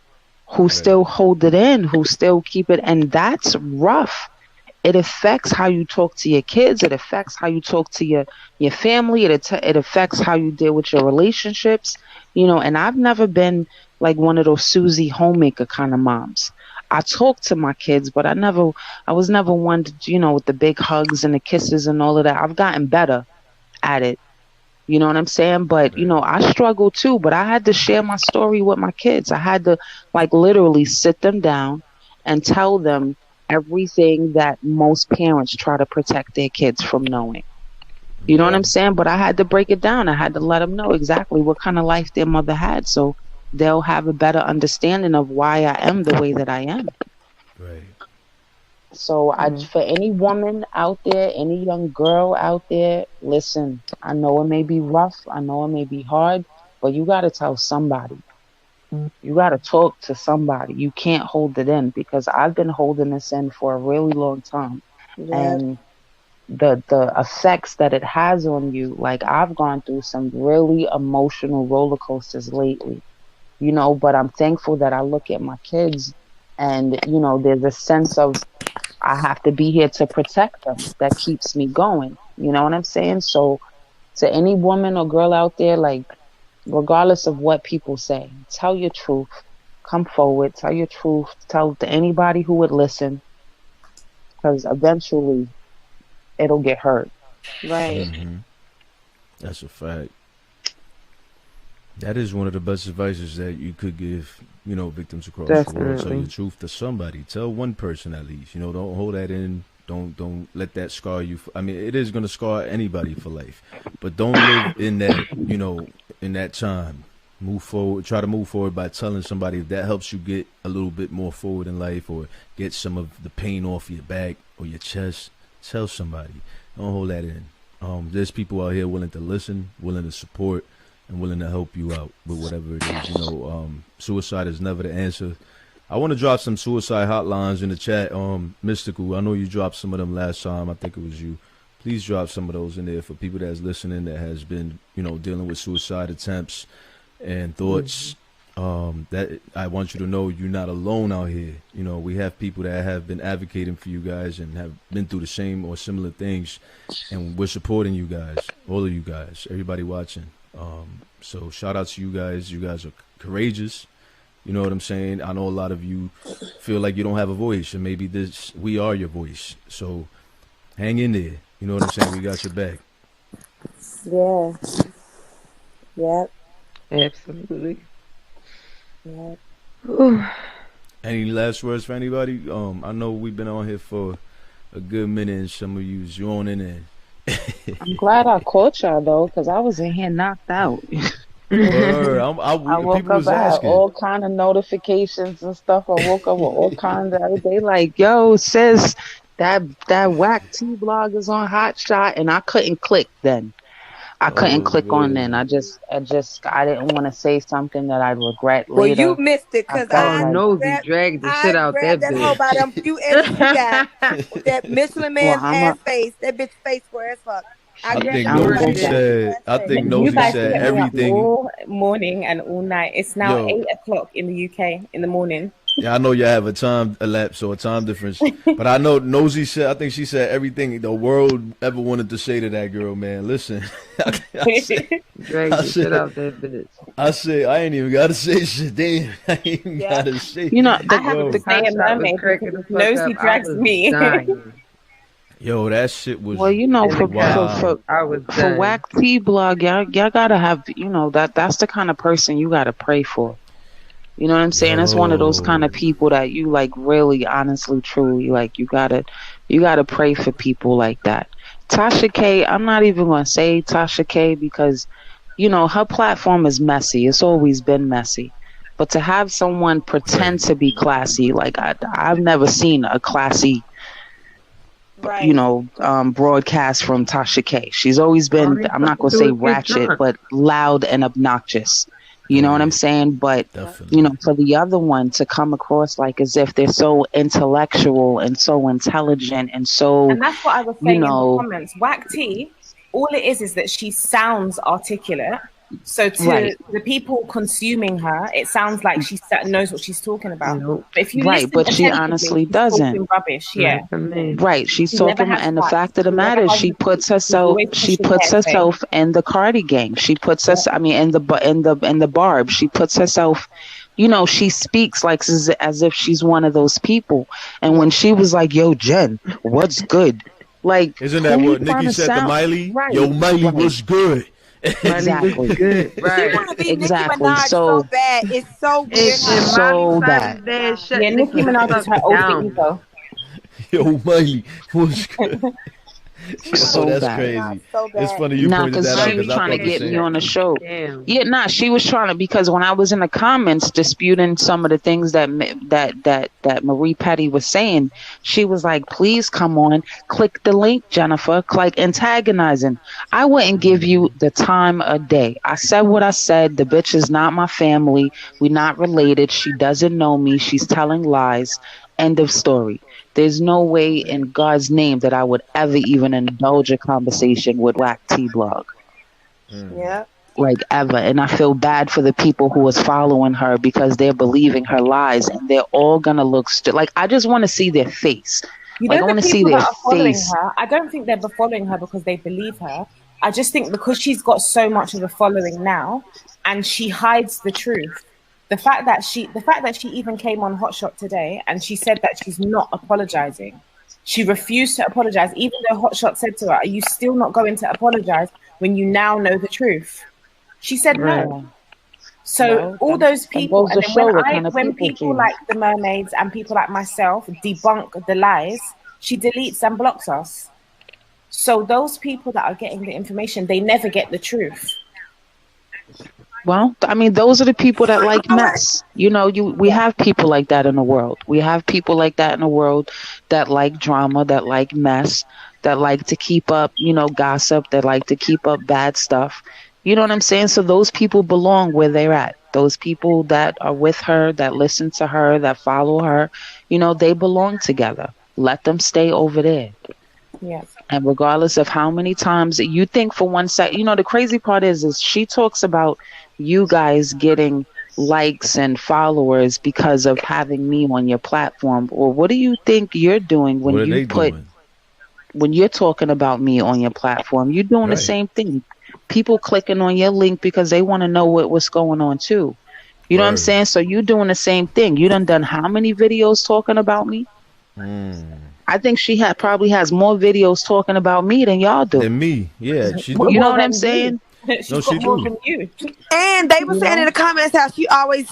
who still hold it in, who still keep it, and that's rough. It affects how you talk to your kids. It affects how you talk to your family. It affects how you deal with your relationships. You know, and I've never been like one of those Susie homemaker kind of moms. I talk to my kids, but I was never one to, you know, with the big hugs and the kisses and all of that. I've gotten better at it. You know what I'm saying? But, you know, I struggle too, but I had to share my story with my kids. I had to, like, literally sit them down and tell them everything that most parents try to protect their kids from knowing. You know what I'm saying? But I had to break it down. I had to let them know exactly what kind of life their mother had, so they'll have a better understanding of why I am the way that I am. Right. So for any woman out there, any young girl out there, listen, I know it may be rough. I know it may be hard, but you got to tell somebody. You got to talk to somebody. You can't hold it in, because I've been holding this in for a really long time. Yeah. And the effects that it has on you, like, I've gone through some really emotional roller coasters lately, you know, but I'm thankful that I look at my kids and, you know, there's a sense of I have to be here to protect them that keeps me going. You know what I'm saying? So to any woman or girl out there, like, regardless of what people say, tell your truth. Come forward, tell your truth, tell it to anybody who would listen, because eventually it'll get hurt. Right. Mm-hmm. That's a fact. That is one of the best advices that you could give, you know, victims across the world. Tell your truth to somebody. Tell one person at least. You know, don't hold that in. Don't let that scar you. I mean, it is going to scar anybody for life, but don't live in that, you know, in that time Move forward. Try to move forward by telling somebody. If that helps you get a little bit more forward in life, or get some of the pain off your back or your chest, tell somebody. Don't hold that in. There's people out here willing to listen, willing to support, and willing to help you out with whatever it is. You know, suicide is never the answer. I want to drop some suicide hotlines in the chat. Mystical, I know you dropped some of them last time. I think it was you. Please drop some of those in there for people that's listening that has been, you know, dealing with suicide attempts and thoughts. That I want you to know you're not alone out here. You know, we have people that have been advocating for you guys and have been through the same or similar things, and we're supporting you guys, all of you guys, everybody watching. So shout out to you guys. You guys are courageous. You know what I'm saying? I know a lot of you feel like you don't have a voice, and maybe we are your voice. So hang in there. You know what I'm saying? We got your back. Yeah. Yep. Absolutely. Yep. Any last words for anybody? I know we've been on here for a good minute, and some of you yawning in. I'm glad I caught y'all though, because I was in here knocked out. I woke up, I had all kind of notifications and stuff. I woke up with all kinds of, they like, yo, sis, that whack T blog is on Hot Shot, and I couldn't click then. I couldn't click on then. I didn't want to say something that I'd regret later. Well, you missed it because I dragged the shit out that bitch. Whole by them few edits you got. That Michelin man's ass face. That bitch face square as fuck. I think Nosy said everything. All morning and all night. It's now 8 o'clock in the UK in the morning. Yeah, I know you have a time elapse or a time difference, but I know Nosy said. I think she said everything the world ever wanted to say to that girl. Man, listen, I said, out that bitch. I said I ain't even gotta say shit. Damn, I ain't even gotta say. You know, I have to say a mermaid because Nosy drags me. Yo, that shit was. Well, you know, for Whack T blog, y'all gotta have, you know, that's the kind of person you gotta pray for. You know what I'm saying? It's one of those kind of people that you like really, honestly, truly, like you gotta pray for people like that. Tasha K, I'm not even gonna say Tasha K because, you know, her platform is messy. It's always been messy. But to have someone pretend to be classy, like I've never seen a classy, you know, broadcast from Tasha K. She's always been, I'm not gonna say ratchet, but loud and obnoxious. You know what I'm saying? But, you know, for the other one to come across like as if they're so intellectual and so intelligent and so, and that's what I was saying in the comments. Whack T, all it is that she sounds articulate. So to the people consuming her, it sounds like she knows what she's talking about. But if you but she honestly doesn't. Rubbish, Right, she's talking, and the fact of the matter is, she puts herself in the Cardi gang. She puts us, I mean, in the Barb. She puts herself. You know, she speaks like as if she's one of those people. And when she was like, "Yo, Jen, what's good?" Like, isn't that what Nicki said to Miley? Right. Yo, Miley, what's good? Exactly. Good. Right. She want to be Nicki Minaj so bad. It's so weird. It's so bad. Yeah, Nicki Minaj is her old ego. Yo, Miley, what's good? So that's bad. crazy. So bad. It's funny you pointed that out. She was trying to get me on the show. Damn. Yeah, she was trying to, because when I was in the comments disputing some of the things that Marie Petty was saying, she was like, "Please come on, click the link, Jennifer," like antagonizing. I wouldn't give you the time of day. I said what I said. The bitch is not my family. We're not related. She doesn't know me. She's telling lies. End of story. There's no way in God's name that I would ever even indulge a conversation with Whack T blog. Yeah. Like ever. And I feel bad for the people who was following her because they're believing her lies, and they're all gonna look like, I just want to see their face. You like, know, I want to see their face. Her, I don't think they're following her because they believe her. I just think because she's got so much of a following now, and she hides the truth. The fact that she even came on Hot Shot today and she said that she's not apologizing. She refused to apologize, even though Hot Shot said to her, "Are you still not going to apologize when you now know the truth?" She said no. So all those people, and then when people like the mermaids and people like myself debunk the lies, she deletes and blocks us. So those people that are getting the information, they never get the truth. Well, I mean, those are the people that like mess. You know, we have people like that in the world. We have people like that in the world that like drama, that like mess, that like to keep up, you know, gossip, that like to keep up bad stuff. You know what I'm saying? So those people belong where they're at. Those people that are with her, that listen to her, that follow her, you know, they belong together. Let them stay over there. Yeah. And regardless of how many times you think for one second, you know, the crazy part is she talks about you guys getting likes and followers because of having me on your platform. Or what do you think you're doing when when you're talking about me on your platform? You're doing the same thing. People clicking on your link because they want to know what's going on too. You know what I'm saying? So you're doing the same thing. You done how many videos talking about me? I think she probably has more videos talking about me than y'all do. Than me, yeah. She you know what I'm saying? She's got more than you. And they were saying in the comments how she always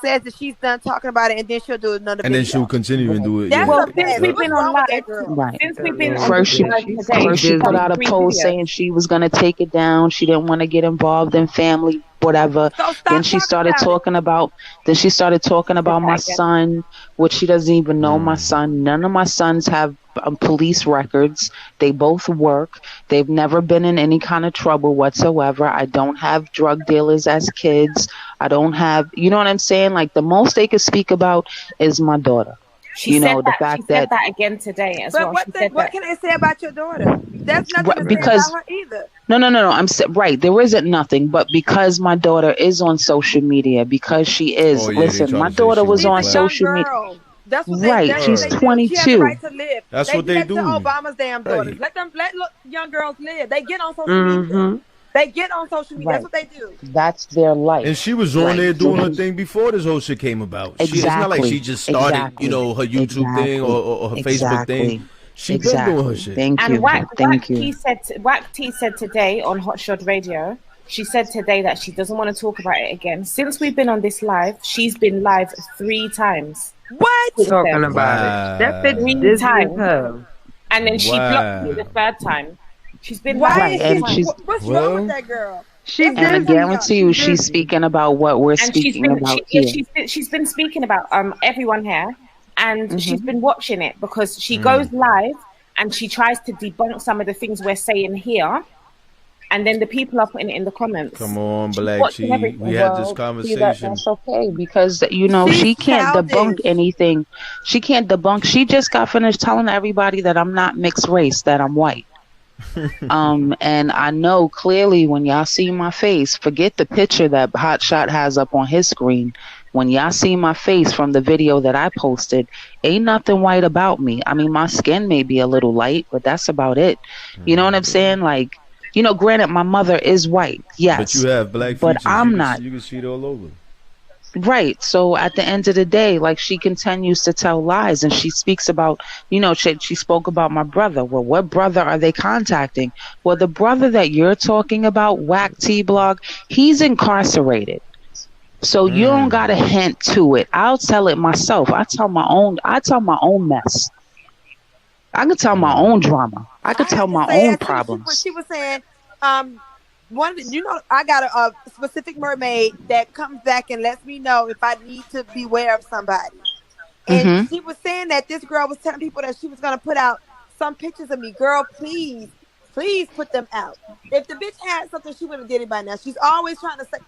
says that she's done talking about it, and then she'll do another video. And then she'll continue and do it. That's well, the since we've been on live, right. Since we've been first she put out a post saying she was gonna take it down. She didn't want to get involved in family, whatever. So then she started talking about. Then she started talking about my son, which she doesn't even know my son. None of my sons have police records. They both work. They've never been in any kind of trouble whatsoever. I don't have drug dealers as kids. I don't have, you know what I'm saying? Like the most they could speak about is my daughter. She said that again today as well. What can I say about your daughter? That's nothing to say about her either. No. I'm right. There isn't nothing, but because my daughter is on social media, because she is. Listen, my daughter was on social media. That's what right. She's 22. She has the right to live. That's what they do. Obama's damn daughters. Let young girls live. They get on social media. They get on social media. That's what they do. That's their life. And she was on there doing her thing before this whole shit came about. Exactly. It's not like she just started, you know, her YouTube thing or her Facebook thing. She been doing her shit. Thank you. Wack T said today on Hot Shot Radio, she said today that she doesn't want to talk about it again. Since we've been on this live, she's been live 3 times. What? Talking about it. That fits 3 times. And then she blocked me the 3rd time. She's been what's wrong with that girl? And I guarantee you, she's speaking about what we're speaking about here. She's been speaking about everyone here, and she's been watching it because she goes live and she tries to debunk some of the things we're saying here, and then the people are putting it in the comments. Come on, Black T. We had this conversation. That's okay because you know she can't debunk anything. She can't debunk. She just got finished telling everybody that I'm not mixed race, that I'm white. And I know clearly when y'all see my face, forget the picture that Hotshot has up on his screen. When y'all see my face from the video that I posted, ain't nothing white about me. I mean, my skin may be a little light, but that's about it. You know what I'm saying? Like, you know, granted, my mother is white, yes. But you have black features. But I'm not. You can see it all over. Right. So at the end of the day, like she continues to tell lies and she speaks about, you know, she spoke about my brother. Well, what brother are they contacting? Well, the brother that you're talking about, Wack T Blog, he's incarcerated. So you don't got a hint to it. I'll tell it myself. I tell my own mess. I can tell my own drama. I can tell my own problems. She was saying, I got a specific mermaid that comes back and lets me know if I need to beware of somebody. And she was saying that this girl was telling people that she was going to put out some pictures of me. Girl, please put them out. If the bitch had something, she would have did it by now. She's always trying to say,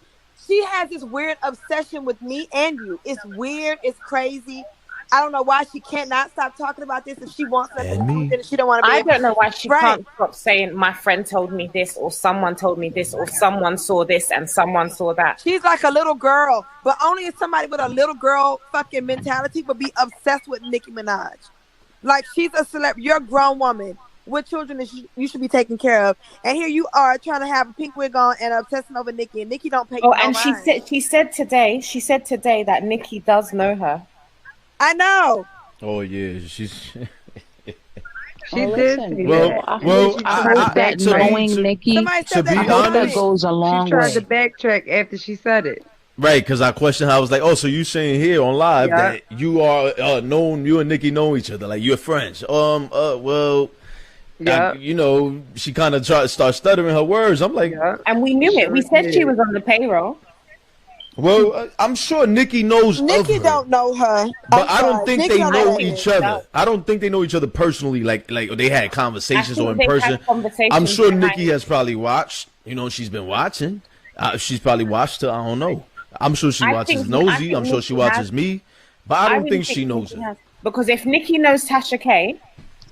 she has this weird obsession with me and you. It's weird. It's crazy. I don't know why she cannot stop talking about this if she wants to. She don't want to. I don't know why she can't stop saying my friend told me this, or someone told me this, or someone saw this and someone saw that. She's like a little girl, but only if somebody with a little girl fucking mentality would be obsessed with Nicki Minaj. Like she's a celeb. You're a grown woman with children that you should be taking care of, and here you are trying to have a pink wig on and obsessing over Nicki, and Nicki don't pay. And she said today that Nicki does know her. I know. Oh yeah, she did. Well, I hope that knowing Nicki, to be honest, that goes a long way. She tried to backtrack after she said it. Right, because I questioned her. I was like, "Oh, so you saying here on live that you are known? You and Nicki know each other, like you're friends?" Well, you know, she kind of tried to start stuttering her words. I'm like, and we knew it. We said she was on the payroll. Well, I'm sure Nicki knows of Nicki her, don't know her. but I don't think Nicki they don't know that each bitch. other. I don't think they know each other personally, like they had I conversations or think in they've person. had conversations I'm sure behind. Nicki has probably watched. You know, she's been watching. She's probably watched her. I don't know. I'm sure she I watches think Nosy. I'm sure she Nicki watches has. me, but I don't really think she knows Nicki her. has. Because if Nicki knows Tasha K,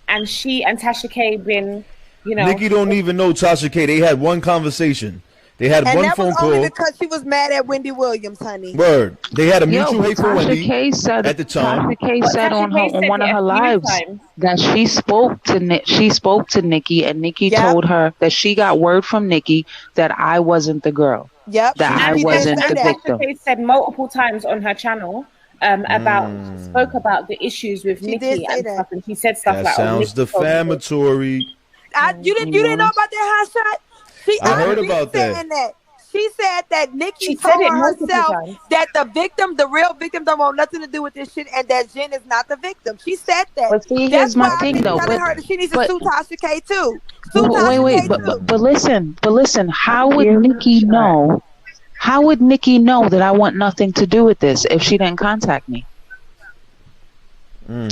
and she and Tasha K been, you know, Nicki don't even know Tasha K. They had one conversation. They had And one that was phone only call. because she was mad at Wendy Williams, honey. Word. They had a mutual but hate for Tasha Wendy K said at the time. Tasha K but said Tasha K on said one of it her a few lives times. that she spoke to Nicki, and Nicki Yep. told her that she got word from Nicki that I wasn't the girl, Yep. that I She did wasn't say the that. victim. Tasha K said multiple times on her channel spoke about the issues with She did Nicki say and that. stuff, and she said stuff That like, sounds Nicki told me this. defamatory. You didn't know about that hot shot? I heard been about that. saying that. She said that Nicki She said told it multiple herself times. that the real victim, don't want nothing to do with this shit, and that Jen is not the victim. She said that. But see, That's here's my why I've thing been though. telling her that she needs to But sue Tasha K too. Sue wait, Tasha K but, too. but listen. How would Give her a Nicki shot. know? How would Nicki know that I want nothing to do with this if she didn't contact me?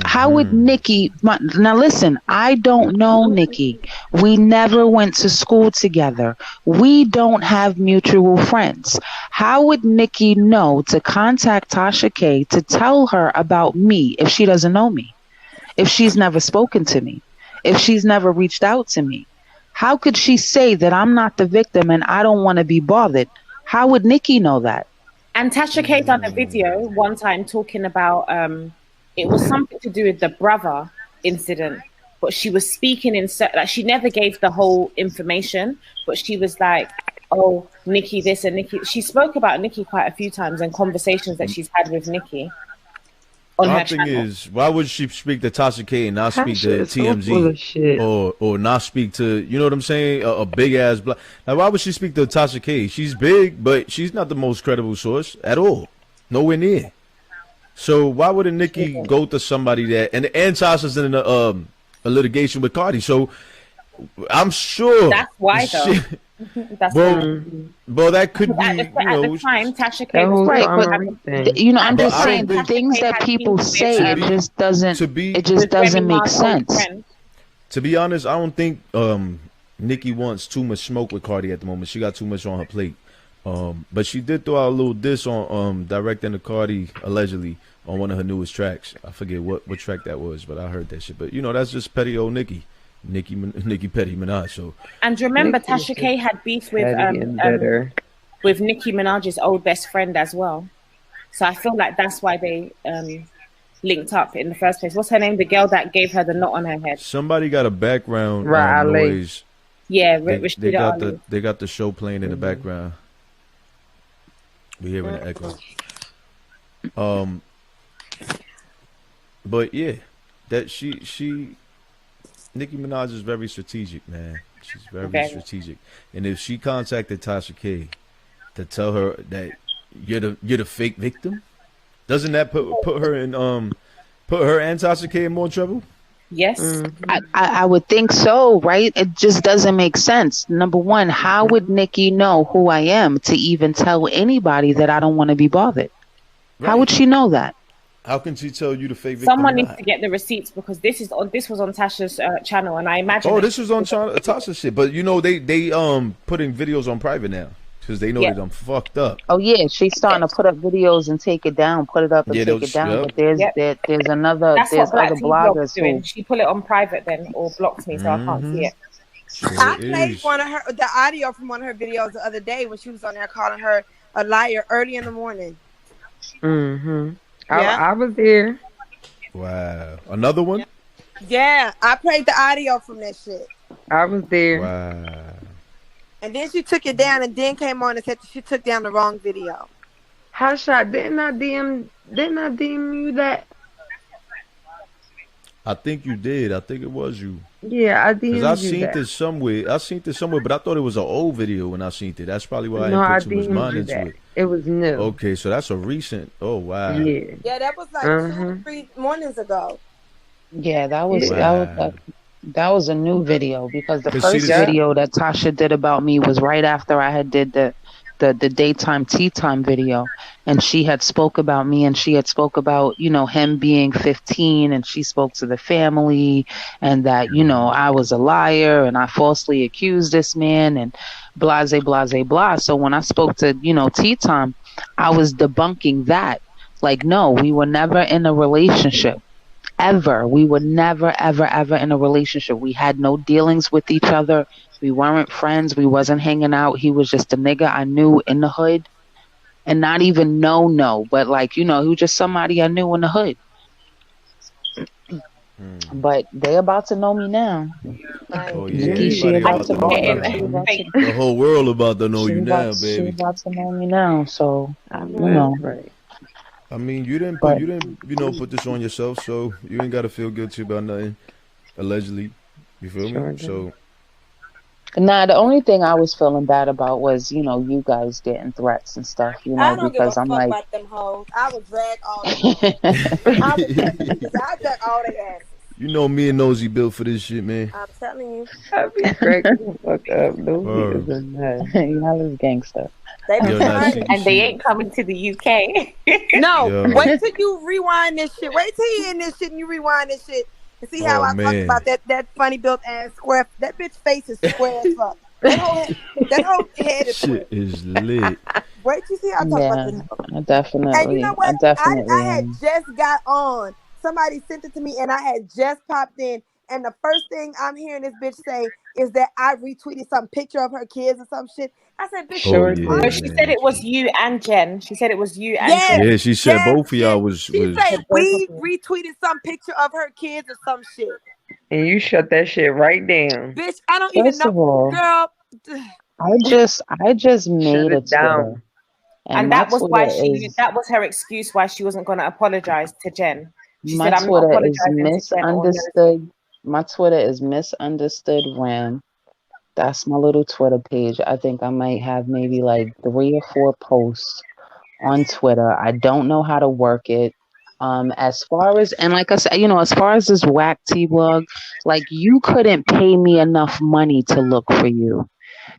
How would Nicki? Now listen, I don't know Nicki. We never went to school together. We don't have mutual friends. How would Nicki know to contact Tasha K to tell her about me if she doesn't know me? If she's never spoken to me? If she's never reached out to me? How could she say that I'm not the victim and I don't want to be bothered? How would Nicki know that? And Tasha K done a video one time talking about it was something to do with the brother incident, but she was speaking in like she never gave the whole information, but she was like, "Oh, Nicki this and Nicki." She spoke about Nicki quite a few times in conversations that she's had with Nicki on My her thing channel. is, why would she speak to Tasha K and not speak Tasha to is so full of shit. TMZ or not speak to, you know what I'm saying, a big ass black? Like, why would she speak to Tasha K? She's big, but she's not the most credible source at all, nowhere near. So why would a Nicki go to somebody that and Tasha's in a litigation with Cardi? So I'm sure That's why though. That's why. Well, that could be, At the time, Tasha K That was whole Right, Omri thing. but I'm But just I saying don't the think- things that people say To it be- just doesn't to be- it just with doesn't Remy make Ma's old sense. friend. To be honest, I don't think Nicki wants too much smoke with Cardi at the moment. She got too much on her plate. But she did throw out a little diss on directing the Cardi allegedly on one of her newest tracks. I forget what track that was, but I heard that shit. But that's just petty old Nicki Petty Minaj. So And remember, Nicki Tasha K had beef with Petty and bitter. with Nicki Minaj's old best friend as well. So I feel like that's why they linked up in the first place. What's her name? The girl that gave her the knot on her head. somebody got a background Riley. noise. Yeah, They Rashida got Ali. they got the show playing in the background. We hearing the echo. But yeah, that she Nicki Minaj is very strategic, man. She's very strategic. And if she contacted Tasha K to tell her that you're the fake victim, doesn't that put her in put her and Tasha K in more trouble? Yes. I would think so, right? It just doesn't make sense. Number one, how would Nicki know who I am to even tell anybody that I don't want to be bothered? How would she know that? How can she tell you the fake victim? Someone or needs not? to get the receipts because this was on Tasha's channel, and I imagine. Oh, this was on Tasha shit, but they putting videos on private now because they know that I'm fucked up. Oh yeah, she's starting to put up videos and take it down, put it up and take it down. But there's there's other bloggers doing. who She put it on private then or blocked me, so I can't see it. I played the audio from one of her videos the other day when she was on there calling her a liar early in the morning. I was there. Wow, another one. Yeah, I played the audio from that shit. I was there. Wow. And then she took it down and then came on and said that she took down the wrong video. How shot? Didn't I DM you that? I think you did. I think it was you. Yeah, I DM'd you Because I seen that. this somewhere. But I thought it was an old video when I seen it. That's probably why No, I I didn't put too much DM'd mind you into that. it. It was new. Okay, so that's a recent. Oh wow. Yeah. Yeah, that was like 2 or 3 mornings ago. yeah, that was that was a new video because the 'Cause see, first this- video that Tasha did about me was right after I had did the the daytime tea time video, and she had spoke about me, and she had spoke about, you know, him being 15, and she spoke to the family, and that, you know, I was a liar and I falsely accused this man, and blase blase blah. So when I spoke to, you know, tea time, I was debunking that. Like, no, we were never in a relationship. Ever. We were never, ever, ever in a relationship. We had no dealings with each other. We weren't friends. We wasn't hanging out. He was just a nigga I knew in the hood. And not even no, but like, you know, he was just somebody I knew in the hood. But they about to know me now. Oh yeah, Nicki, she everybody about about to to know know me. you. She about to, The whole world about to know you now, she baby. about to know me now. So, I you know know, that's right. I mean, you didn't but put this on yourself, so you ain't gotta feel guilty about nothing. Allegedly, you feel me? Sure do. So nah, the only thing I was feeling bad about was, you know, you guys getting threats and stuff, you know, I don't give a because I'm fuck like, about them hoes. I would drag all them hoes. I would drag, I drag all their asses. you know me and Nosy built for this shit, man. I'm telling you. I be cracking the fuck up. Nosy Uh, is a nut. y'all is gangster. They be yo, now trying. And they ain't coming to the UK. No, yo, wait till you rewind this shit. Wait till you in this shit and you rewind this shit and see how oh I talked man, about that funny built ass square. That bitch face is square as fuck. That whole head is square. shit is lit. Wait till you see how I talk about Yeah, this. And you know I what? I definitely had am. just got on. Somebody sent it to me and I had just popped in. And the first thing I'm hearing this bitch say is that I retweeted some picture of her kids or some shit. I said, bitch, Oh Sure yeah, No, did. she said man. it was you and Jen. She said it was you and yes, Jen. Yeah, she said yes, both of y'all Jen. She was. said The both of we you. retweeted some picture of her kids or some shit. And you shut that shit right down. Bitch, I don't even First know. of all, Girl, I just Shut made a it Twitter, down. and And my that was why Twitter is that was her excuse why she wasn't going to apologize to Jen. She my said, I'm not Twitter is apologizing to Jen or Nosy. misunderstood. My Twitter is misunderstood Ram. That's my little Twitter page. I think I might have maybe like 3 or 4 posts on Twitter. I don't know how to work it. As far as, and like I said, you know, as far as this whack T blog, like you couldn't pay me enough money to look for you.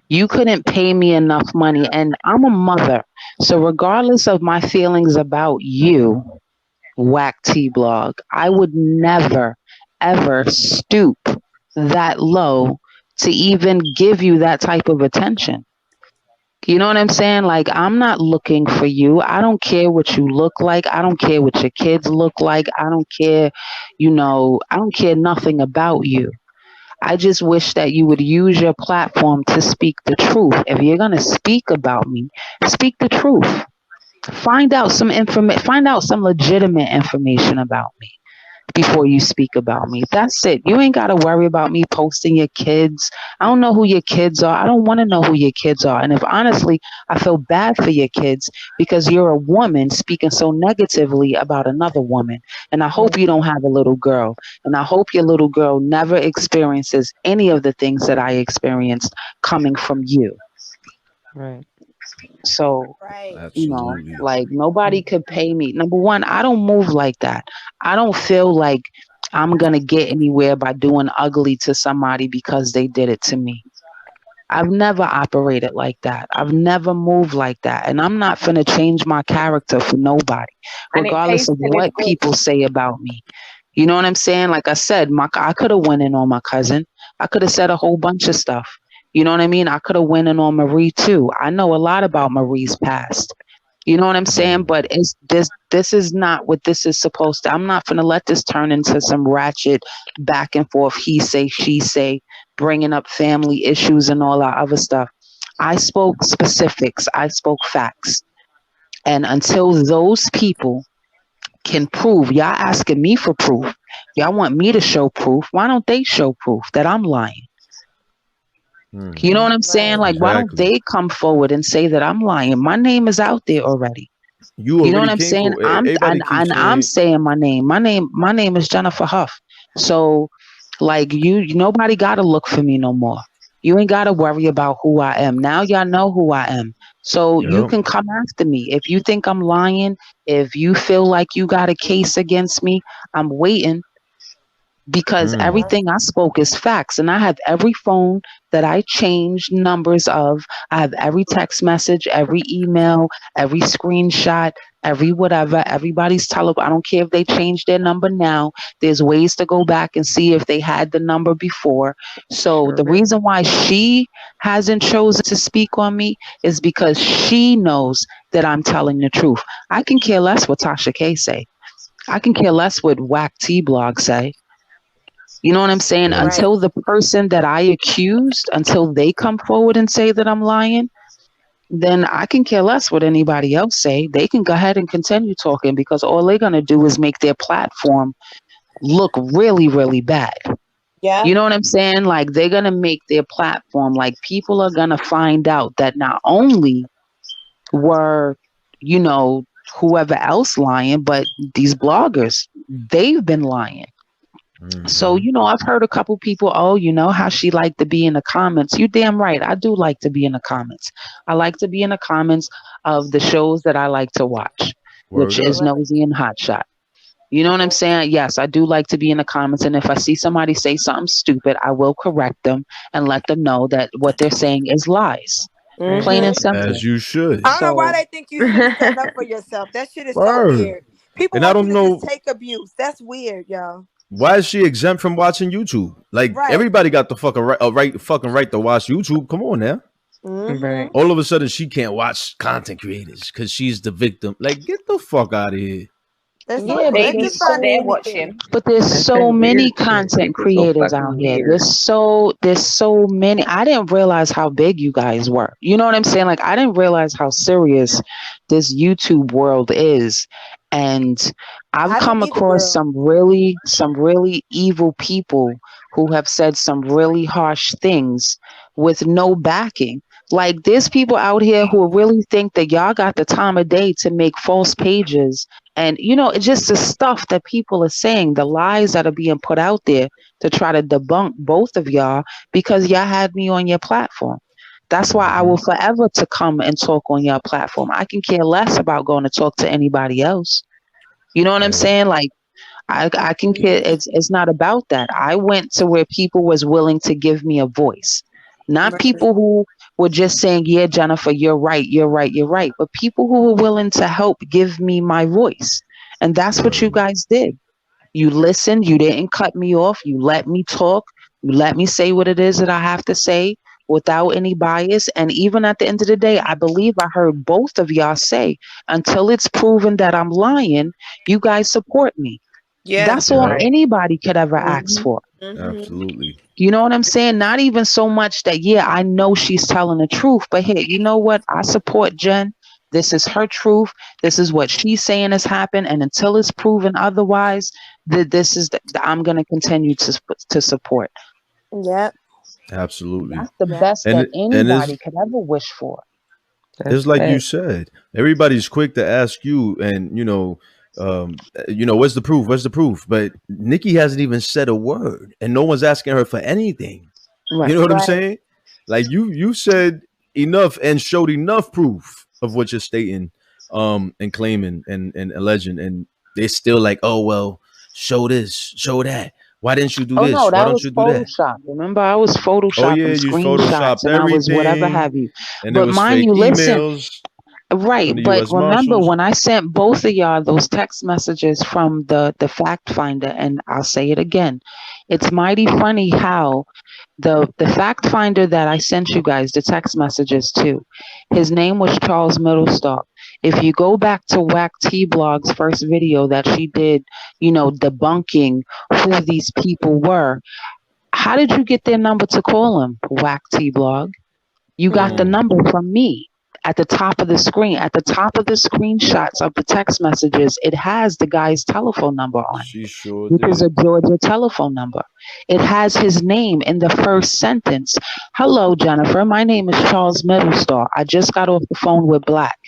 You couldn't pay me enough money, and I'm a mother. So regardless of my feelings about you, whack T blog, I would never ever stoop that low to even give you that type of attention. You know what I'm saying? Like, I'm not looking for you. I don't care what you look like. I don't care what your kids look like. I don't care, you know, I don't care nothing about you. I just wish that you would use your platform to speak the truth. If you're going to speak about me, speak the truth. Find out some information, find out some legitimate information about me before you speak about me. That's it. You ain't got to worry about me posting your kids. I don't know who your kids are. I don't want to know who your kids are. And if honestly, I feel bad for your kids because you're a woman speaking so negatively about another woman. And I hope you don't have a little girl. And I hope your little girl never experiences any of the things that I experienced coming from you. Right. So, right. you know, Absolutely. like nobody could pay me. Number one, I don't move like that. I don't feel like I'm going to get anywhere by doing ugly to somebody because they did it to me. I've never operated like that. I've never moved like that. And I'm not going to change my character for nobody, And it regardless pays of to live what good. people say about me. You know what I'm saying? Like I said, I could have went in on my cousin. I could have said a whole bunch of stuff. You know what I mean? I could have went in on Marie too. I know a lot about Marie's past. You know what I'm saying? But it's this is not what this is supposed to. I'm not gonna let this turn into some ratchet back and forth, he say, she say, bringing up family issues and all that other stuff. I spoke specifics. I spoke facts. And until those people can prove, y'all asking me for proof. Y'all want me to show proof. Why don't they show proof that I'm lying? You know what I'm saying? Right. Like, why don't Exactly. they come forward and say that I'm lying? My name is out there already. You You know what already I'm came saying? for. Everybody keeps I'm saying. saying my name. My name is Jennifer Huff. So, like, nobody gotta look for me no more. You ain't gotta worry about who I am. Now y'all know who I am. So you Yep. can come after me. If you think I'm lying, if you feel like you got a case against me, I'm waiting. because everything I spoke is facts. And I have every phone that I changed numbers of. I have every text message, every email, every screenshot, every whatever, everybody's telephone. I don't care if they changed their number now. There's ways to go back and see if they had the number before. So the reason why she hasn't chosen to speak on me is because she knows that I'm telling the truth. I can care less what Tasha K say. I can care less what Whack T blog say. You know what I'm saying? Right. Until the person that I accused, until they come forward and say that I'm lying, then I can care less what anybody else say. They can go ahead and continue talking because all they're going to do is make their platform look really, really bad. Yeah. You know what I'm saying? Like they're going to make their platform, like people are going to find out that not only were, you know, whoever else lying, but these bloggers, they've been lying. So, you know, I've heard a couple people, oh, you know how she liked to be in the comments. You damn right. I do like to be in the comments. I like to be in the comments of the shows that I like to watch, which is Nosy and Hotshot. You know what I'm saying? Yes, I do like to be in the comments. And if I see somebody say something stupid, I will correct them and let them know that what they're saying is lies. Plain and simple. As you should. I don't know why they think you shouldn't stand up for yourself. That shit is so Word. weird. People And I want don't you to know- just take abuse. That's weird, y'all. Why is she exempt from watching YouTube? Like everybody got the fucking right to watch YouTube. Come on now. Right. All of a sudden she can't watch content creators because she's the victim. Like, get the fuck out of here. There's Yeah, no they Babies, justifying they're anything. watching. But there's That's so that many weird shit. content People so creators fucking out here. weird. There's so many. I didn't realize how big you guys were. You know what I'm saying? Like I didn't realize how serious this YouTube world is. And I've I come didn't either, across girl. some really evil people who have said some really harsh things with no backing. Like there's people out here who really think that y'all got the time of day to make false pages. And you know, it's just the stuff that people are saying, the lies that are being put out there to try to debunk both of y'all because y'all had me on your platform. That's why I will forever to come and talk on your platform. I can care less about going to talk to anybody else. You know what I'm saying? Like I can care. It's not about that. I went to where people was willing to give me a voice, not people who were just saying, "Yeah, Jennifer, you're right, you're right, you're right," but people who were willing to help give me my voice, and that's what you guys did. You listened. You didn't cut me off. You let me talk. You let me say what it is that I have to say without any bias. And even at the end of the day, I believe I heard both of y'all say, until it's proven that I'm lying, you guys support me. Yeah. That's all anybody could ever ask for. Absolutely. You know what I'm saying? Not even so much that, yeah, I know she's telling the truth, but hey, you know what? I support Jen. This is her truth. This is what she's saying has happened. And until it's proven otherwise, this is I'm going to continue to support. Yep. Absolutely. That's the best that anybody could ever wish for. It's like you said, everybody's quick to ask you, and what's the proof? What's the proof? But Nicki hasn't even said a word, and no one's asking her for anything. Right. You know what I'm saying? Like you said enough and showed enough proof of what you're stating, and claiming and alleging, and they're still like, oh well, show this, show that. Why didn't you do this? No, Why that don't was you do that? Photoshop. Remember, I was photoshopping Oh yeah, you screenshots, photoshopped and I was whatever everything, have you. and But it was mind fake you, listen. emails. Right, the but US remember Marshals. when I sent both of y'all those text messages from the fact finder, and I'll say it again, it's mighty funny how the fact finder that I sent you guys the text messages to, his name was Charles Middlestock. If you go back to Whack T Blog's first video that she did, debunking who these people were, how did you get their number to call him, Whack T Blog? You got the number from me. At the top of the screen, at the top of the screenshots of the text messages, it has the guy's telephone number on She sure it, which is did. a Georgia telephone number. It has his name in the first sentence. Hello, Jennifer. My name is Charles Middlestar. I just got off the phone with Black.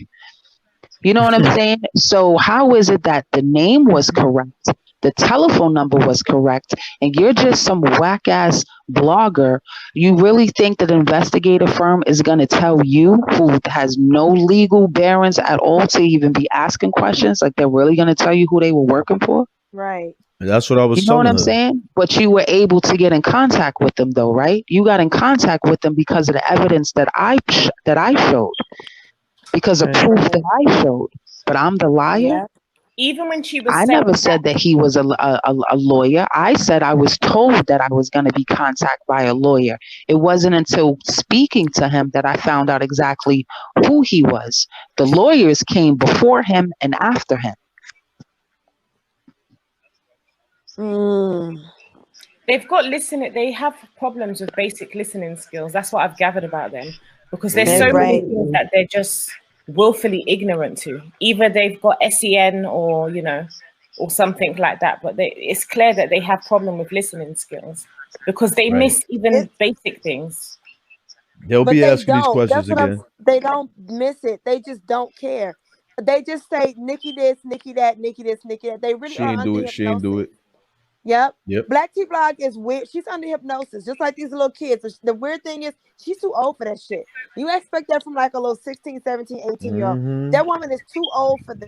You know what I'm saying? So how is it that the name was correct, the telephone number was correct, and you're just some whack ass blogger? You really think that an investigative firm is going to tell you, who has no legal bearings at all to even be asking questions, like they're really going to tell you who they were working for? Right. That's what I You was know what telling I'm her. saying? But you were able to get in contact with them, though, right? You got in contact with them because of the evidence that I showed, because of Right. proof that Right. I showed. But I'm the liar. Yeah. Even when she was I saying never that, said that he was a lawyer. I said I was told that I was going to be contacted by a lawyer. It wasn't until speaking to him that I found out exactly who he was. The lawyers came before him and after him. Mm. they've got listening, they have problems with basic listening skills. That's what I've gathered about them, because there's That's so many right. things Absolutely. that they're just willfully ignorant to. Either they've got SEN or, or something like that, but it's clear that they have problem with listening skills because they Right. miss even It's basic things. They'll but be they asking these don't. questions That's what I'm. again. They don't miss it. They just don't care. They just say Nikki this, Nikki that, Nikki this, Nikki that. They really She are ain't do under it. She ain't do hypnosis. it. Yep. Yep. Black T Vlog is weird. She's under hypnosis, just like these little kids. The weird thing is, she's too old for that shit. You expect that from like a little 16, 17, 18-year-old. Mm-hmm. That woman is too old for that.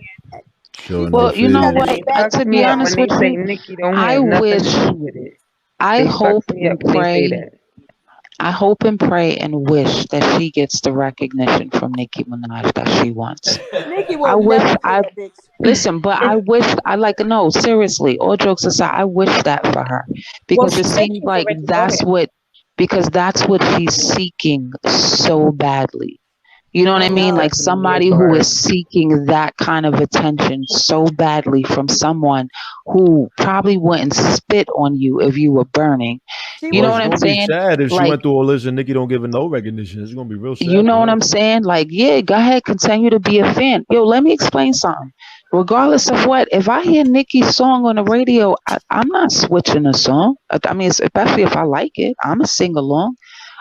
She's Showing too, her Well, you she know got face. that what? It back. fucks To be me up when honest they with say you, Nikki don't I have nothing to wish, do with it. I It hope fucks me and up when they say pray, that. I hope and pray and wish that she gets the recognition from Nicki Minaj that she wants. Nikki I will wish never take I that bitch. listen, but I wish I like no, seriously, all jokes aside, I wish that for her Well, because she it said seems she's like already got it. that's what she's seeking so badly. You know what I I It mean? know. Like definitely is somebody for who her. is seeking that kind of attention so badly from someone who probably wouldn't spit on you if you were burning. She You Well, know it's what I'm gonna wouldn't. be saying? sad if she Like, went through all this and Nikki don't give her no recognition. It's gonna be real you sad know for what her. I'm saying? Like, yeah, go ahead, continue to be a fan. Yo, let me explain something. Regardless of what, if I hear Nicki's song on the radio, I'm not switching a song. I mean, especially if I like it, I'm a sing along.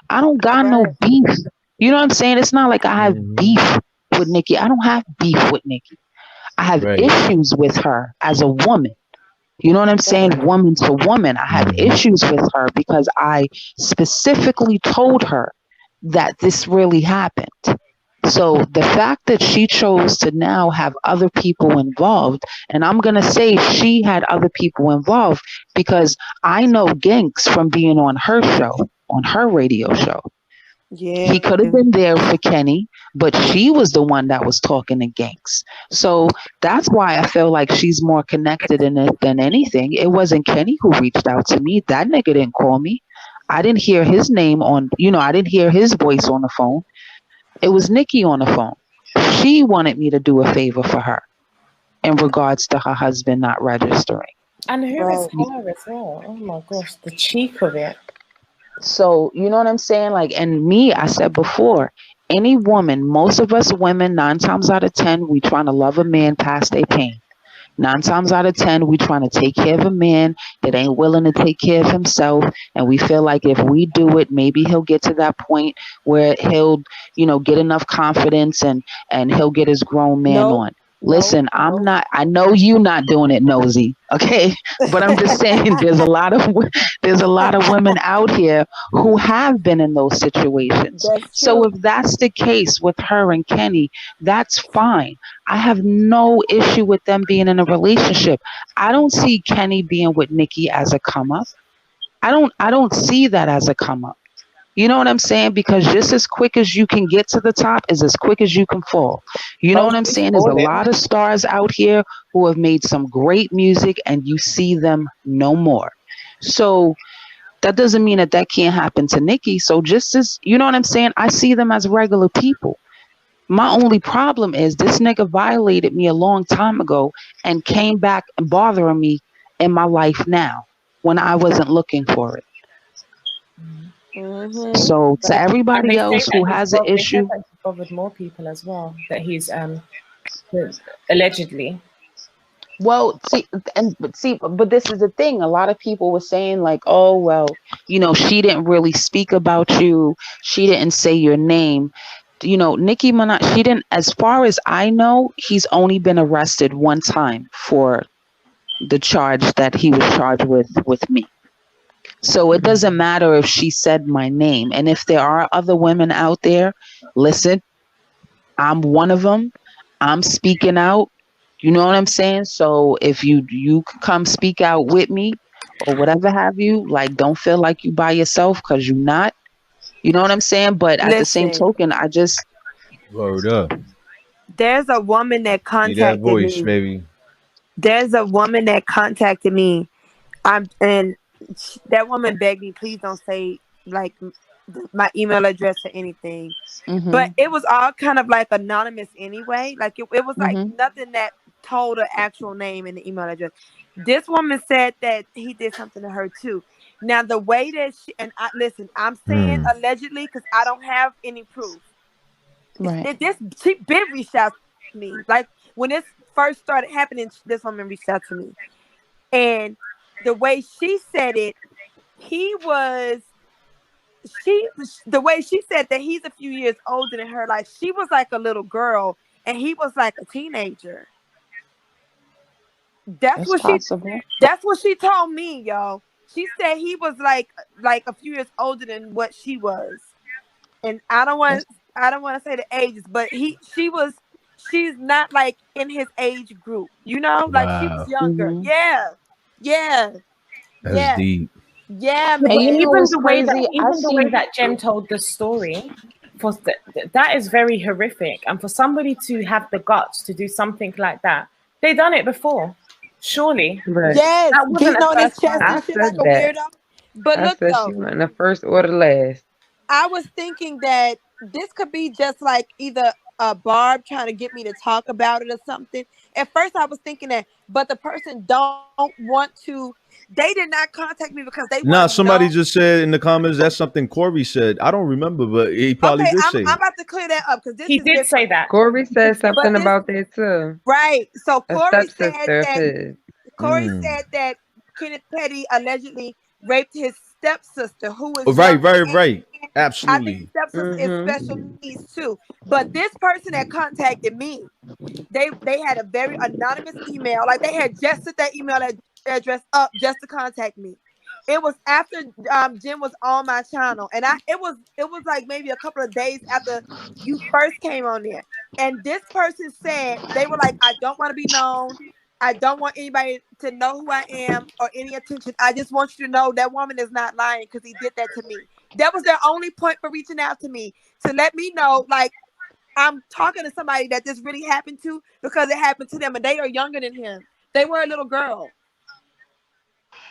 I don't got no Right. beef. You know what I'm saying? It's not like I have Mm-hmm. beef with Nicki. I don't have beef with Nicki. I have Right. issues with her as a woman. You know what I'm saying? Right. Woman to woman. I have Mm-hmm. issues with her because I specifically told her that this really happened. So the fact that she chose to now have other people involved, and I'm going to say she had other people involved because I know Ginks from being on her show, on her radio show. Yeah. He could have been there for Kenny, but she was the one that was talking to Ginks. So that's why I feel like she's more connected in it than anything. It wasn't Kenny who reached out to me. That nigga didn't call me. I didn't hear his name on, I didn't hear his voice on the phone. It was Nicki on the phone. She wanted me to do a favor for her in regards to her husband not registering. And who is Right. her as well? Oh my gosh, the cheek of it. So, you know what I'm saying? Like, and me, I said before, any woman, most of us women, 9 times out of 10, we trying to love a man past their pain. 9 times out of 10, we trying to take care of a man that ain't willing to take care of himself. And we feel like if we do it, maybe he'll get to that point where he'll, get enough confidence and he'll get his grown man Nope. on. Nope. Listen, I'm Nope. not, I know you not doing it, Nosy. Okay. But I'm just saying there's a lot of women out here who have been in those situations. That's So true. if that's the case with her and Kenny, that's fine. I have no issue with them being in a relationship. I don't see Kenny being with Nicki as a come up. I don't see that as a come up. You know what I'm saying? Because just as quick as you can get to the top is as quick as you can fall. You know Oh, what I'm she's saying? There's a falling. lot of stars out here who have made some great music and you see them no more. So that doesn't mean that can't happen to Nicki. So just as, you know what I'm saying? I see them as regular people. My only problem is this nigga violated me a long time ago and came back and bothering me in my life now when I wasn't looking for it. Mm-hmm. So to And everybody else who has an they said issue, that he's bothered more people as well. That he's allegedly. well, but this is the thing. A lot of people were saying like, oh well, she didn't really speak about you. She didn't say your name. Nicki Minaj, she didn't, as far as I know, he's only been arrested one time for the charge that he was charged with me. So it doesn't matter if she said my name. And if there are other women out there, listen, I'm one of them. I'm speaking out. You know what I'm saying? So if you could come speak out with me or whatever have you, like don't feel like you by yourself because you're not. You know what I'm saying? But at the same Listen, token, I just Word up. there's a woman that Need that contacted voice, me. baby. There's a woman that contacted me. And that woman begged me, please don't say like my email address or anything. But mhm it was all kind of like anonymous anyway. Like it was like mhm nothing that told her actual name and the email address. This woman said that he did something to her too. Now the way that listen, I'm saying Hmm. allegedly because I don't have any proof. right. This she been reached out to me. Like when this first started happening, this woman reached out to me, and the way she said it, he was she the way she said that he's a few years older than her. Like she was like a little girl, and he was like a teenager. That's That's what she. possible. That's what she told me, y'all. She said he was like a few years older than what she was, and That's I don't want to say the ages, but she's not like in his age group, you know, like she was Wow. younger. mhm. Yeah, yeah, That's yeah, deep. yeah, And But you man. know even what's the way that crazy? I seen Jen told the story, that is very horrific. And for somebody to have the guts to do something like that, they done it before. Surely Right. Yes, that wasn't getting a on his first chest time. and I shit like said a that. weirdo. But I look said she though, went the first or the last. I was thinking that this could be just like either a Barb trying to get me to talk about it or something. At first, I was thinking that, but the person don't want to. They did not contact me because they want to Nah, know. somebody just said in the comments that's something Corey said. I don't remember, but he probably Okay, did I'm say it. about to clear that up because this He is did say different. that. Corey said But something this about that too. right. So A Corey said stepsister of that his. Mm. Kenneth Petty allegedly raped his stepsister, who is Oh, right, younger, right, and right. I think his Absolutely. stepsister is Mm-hmm. special needs too. But this person that contacted me, they had a very anonymous email. Like they had just set that address up just to contact me. It was after Jim was on my channel, and it was like maybe a couple of days after you first came on there. And this person said they were like, I don't want to be known. I don't want anybody to know who I am or any attention. I just want you to know that woman is not lying because he did that to me. That was their only point for reaching out to me to let me know, like, I'm talking to somebody that this really happened to because it happened to them and they are younger than him. They were a little girl.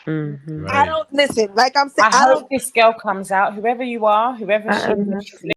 Mm-hmm. I Right. don't listen. Like I'm saying, I I don't. hope this girl comes out, whoever you are, whoever I she is, if she's honestly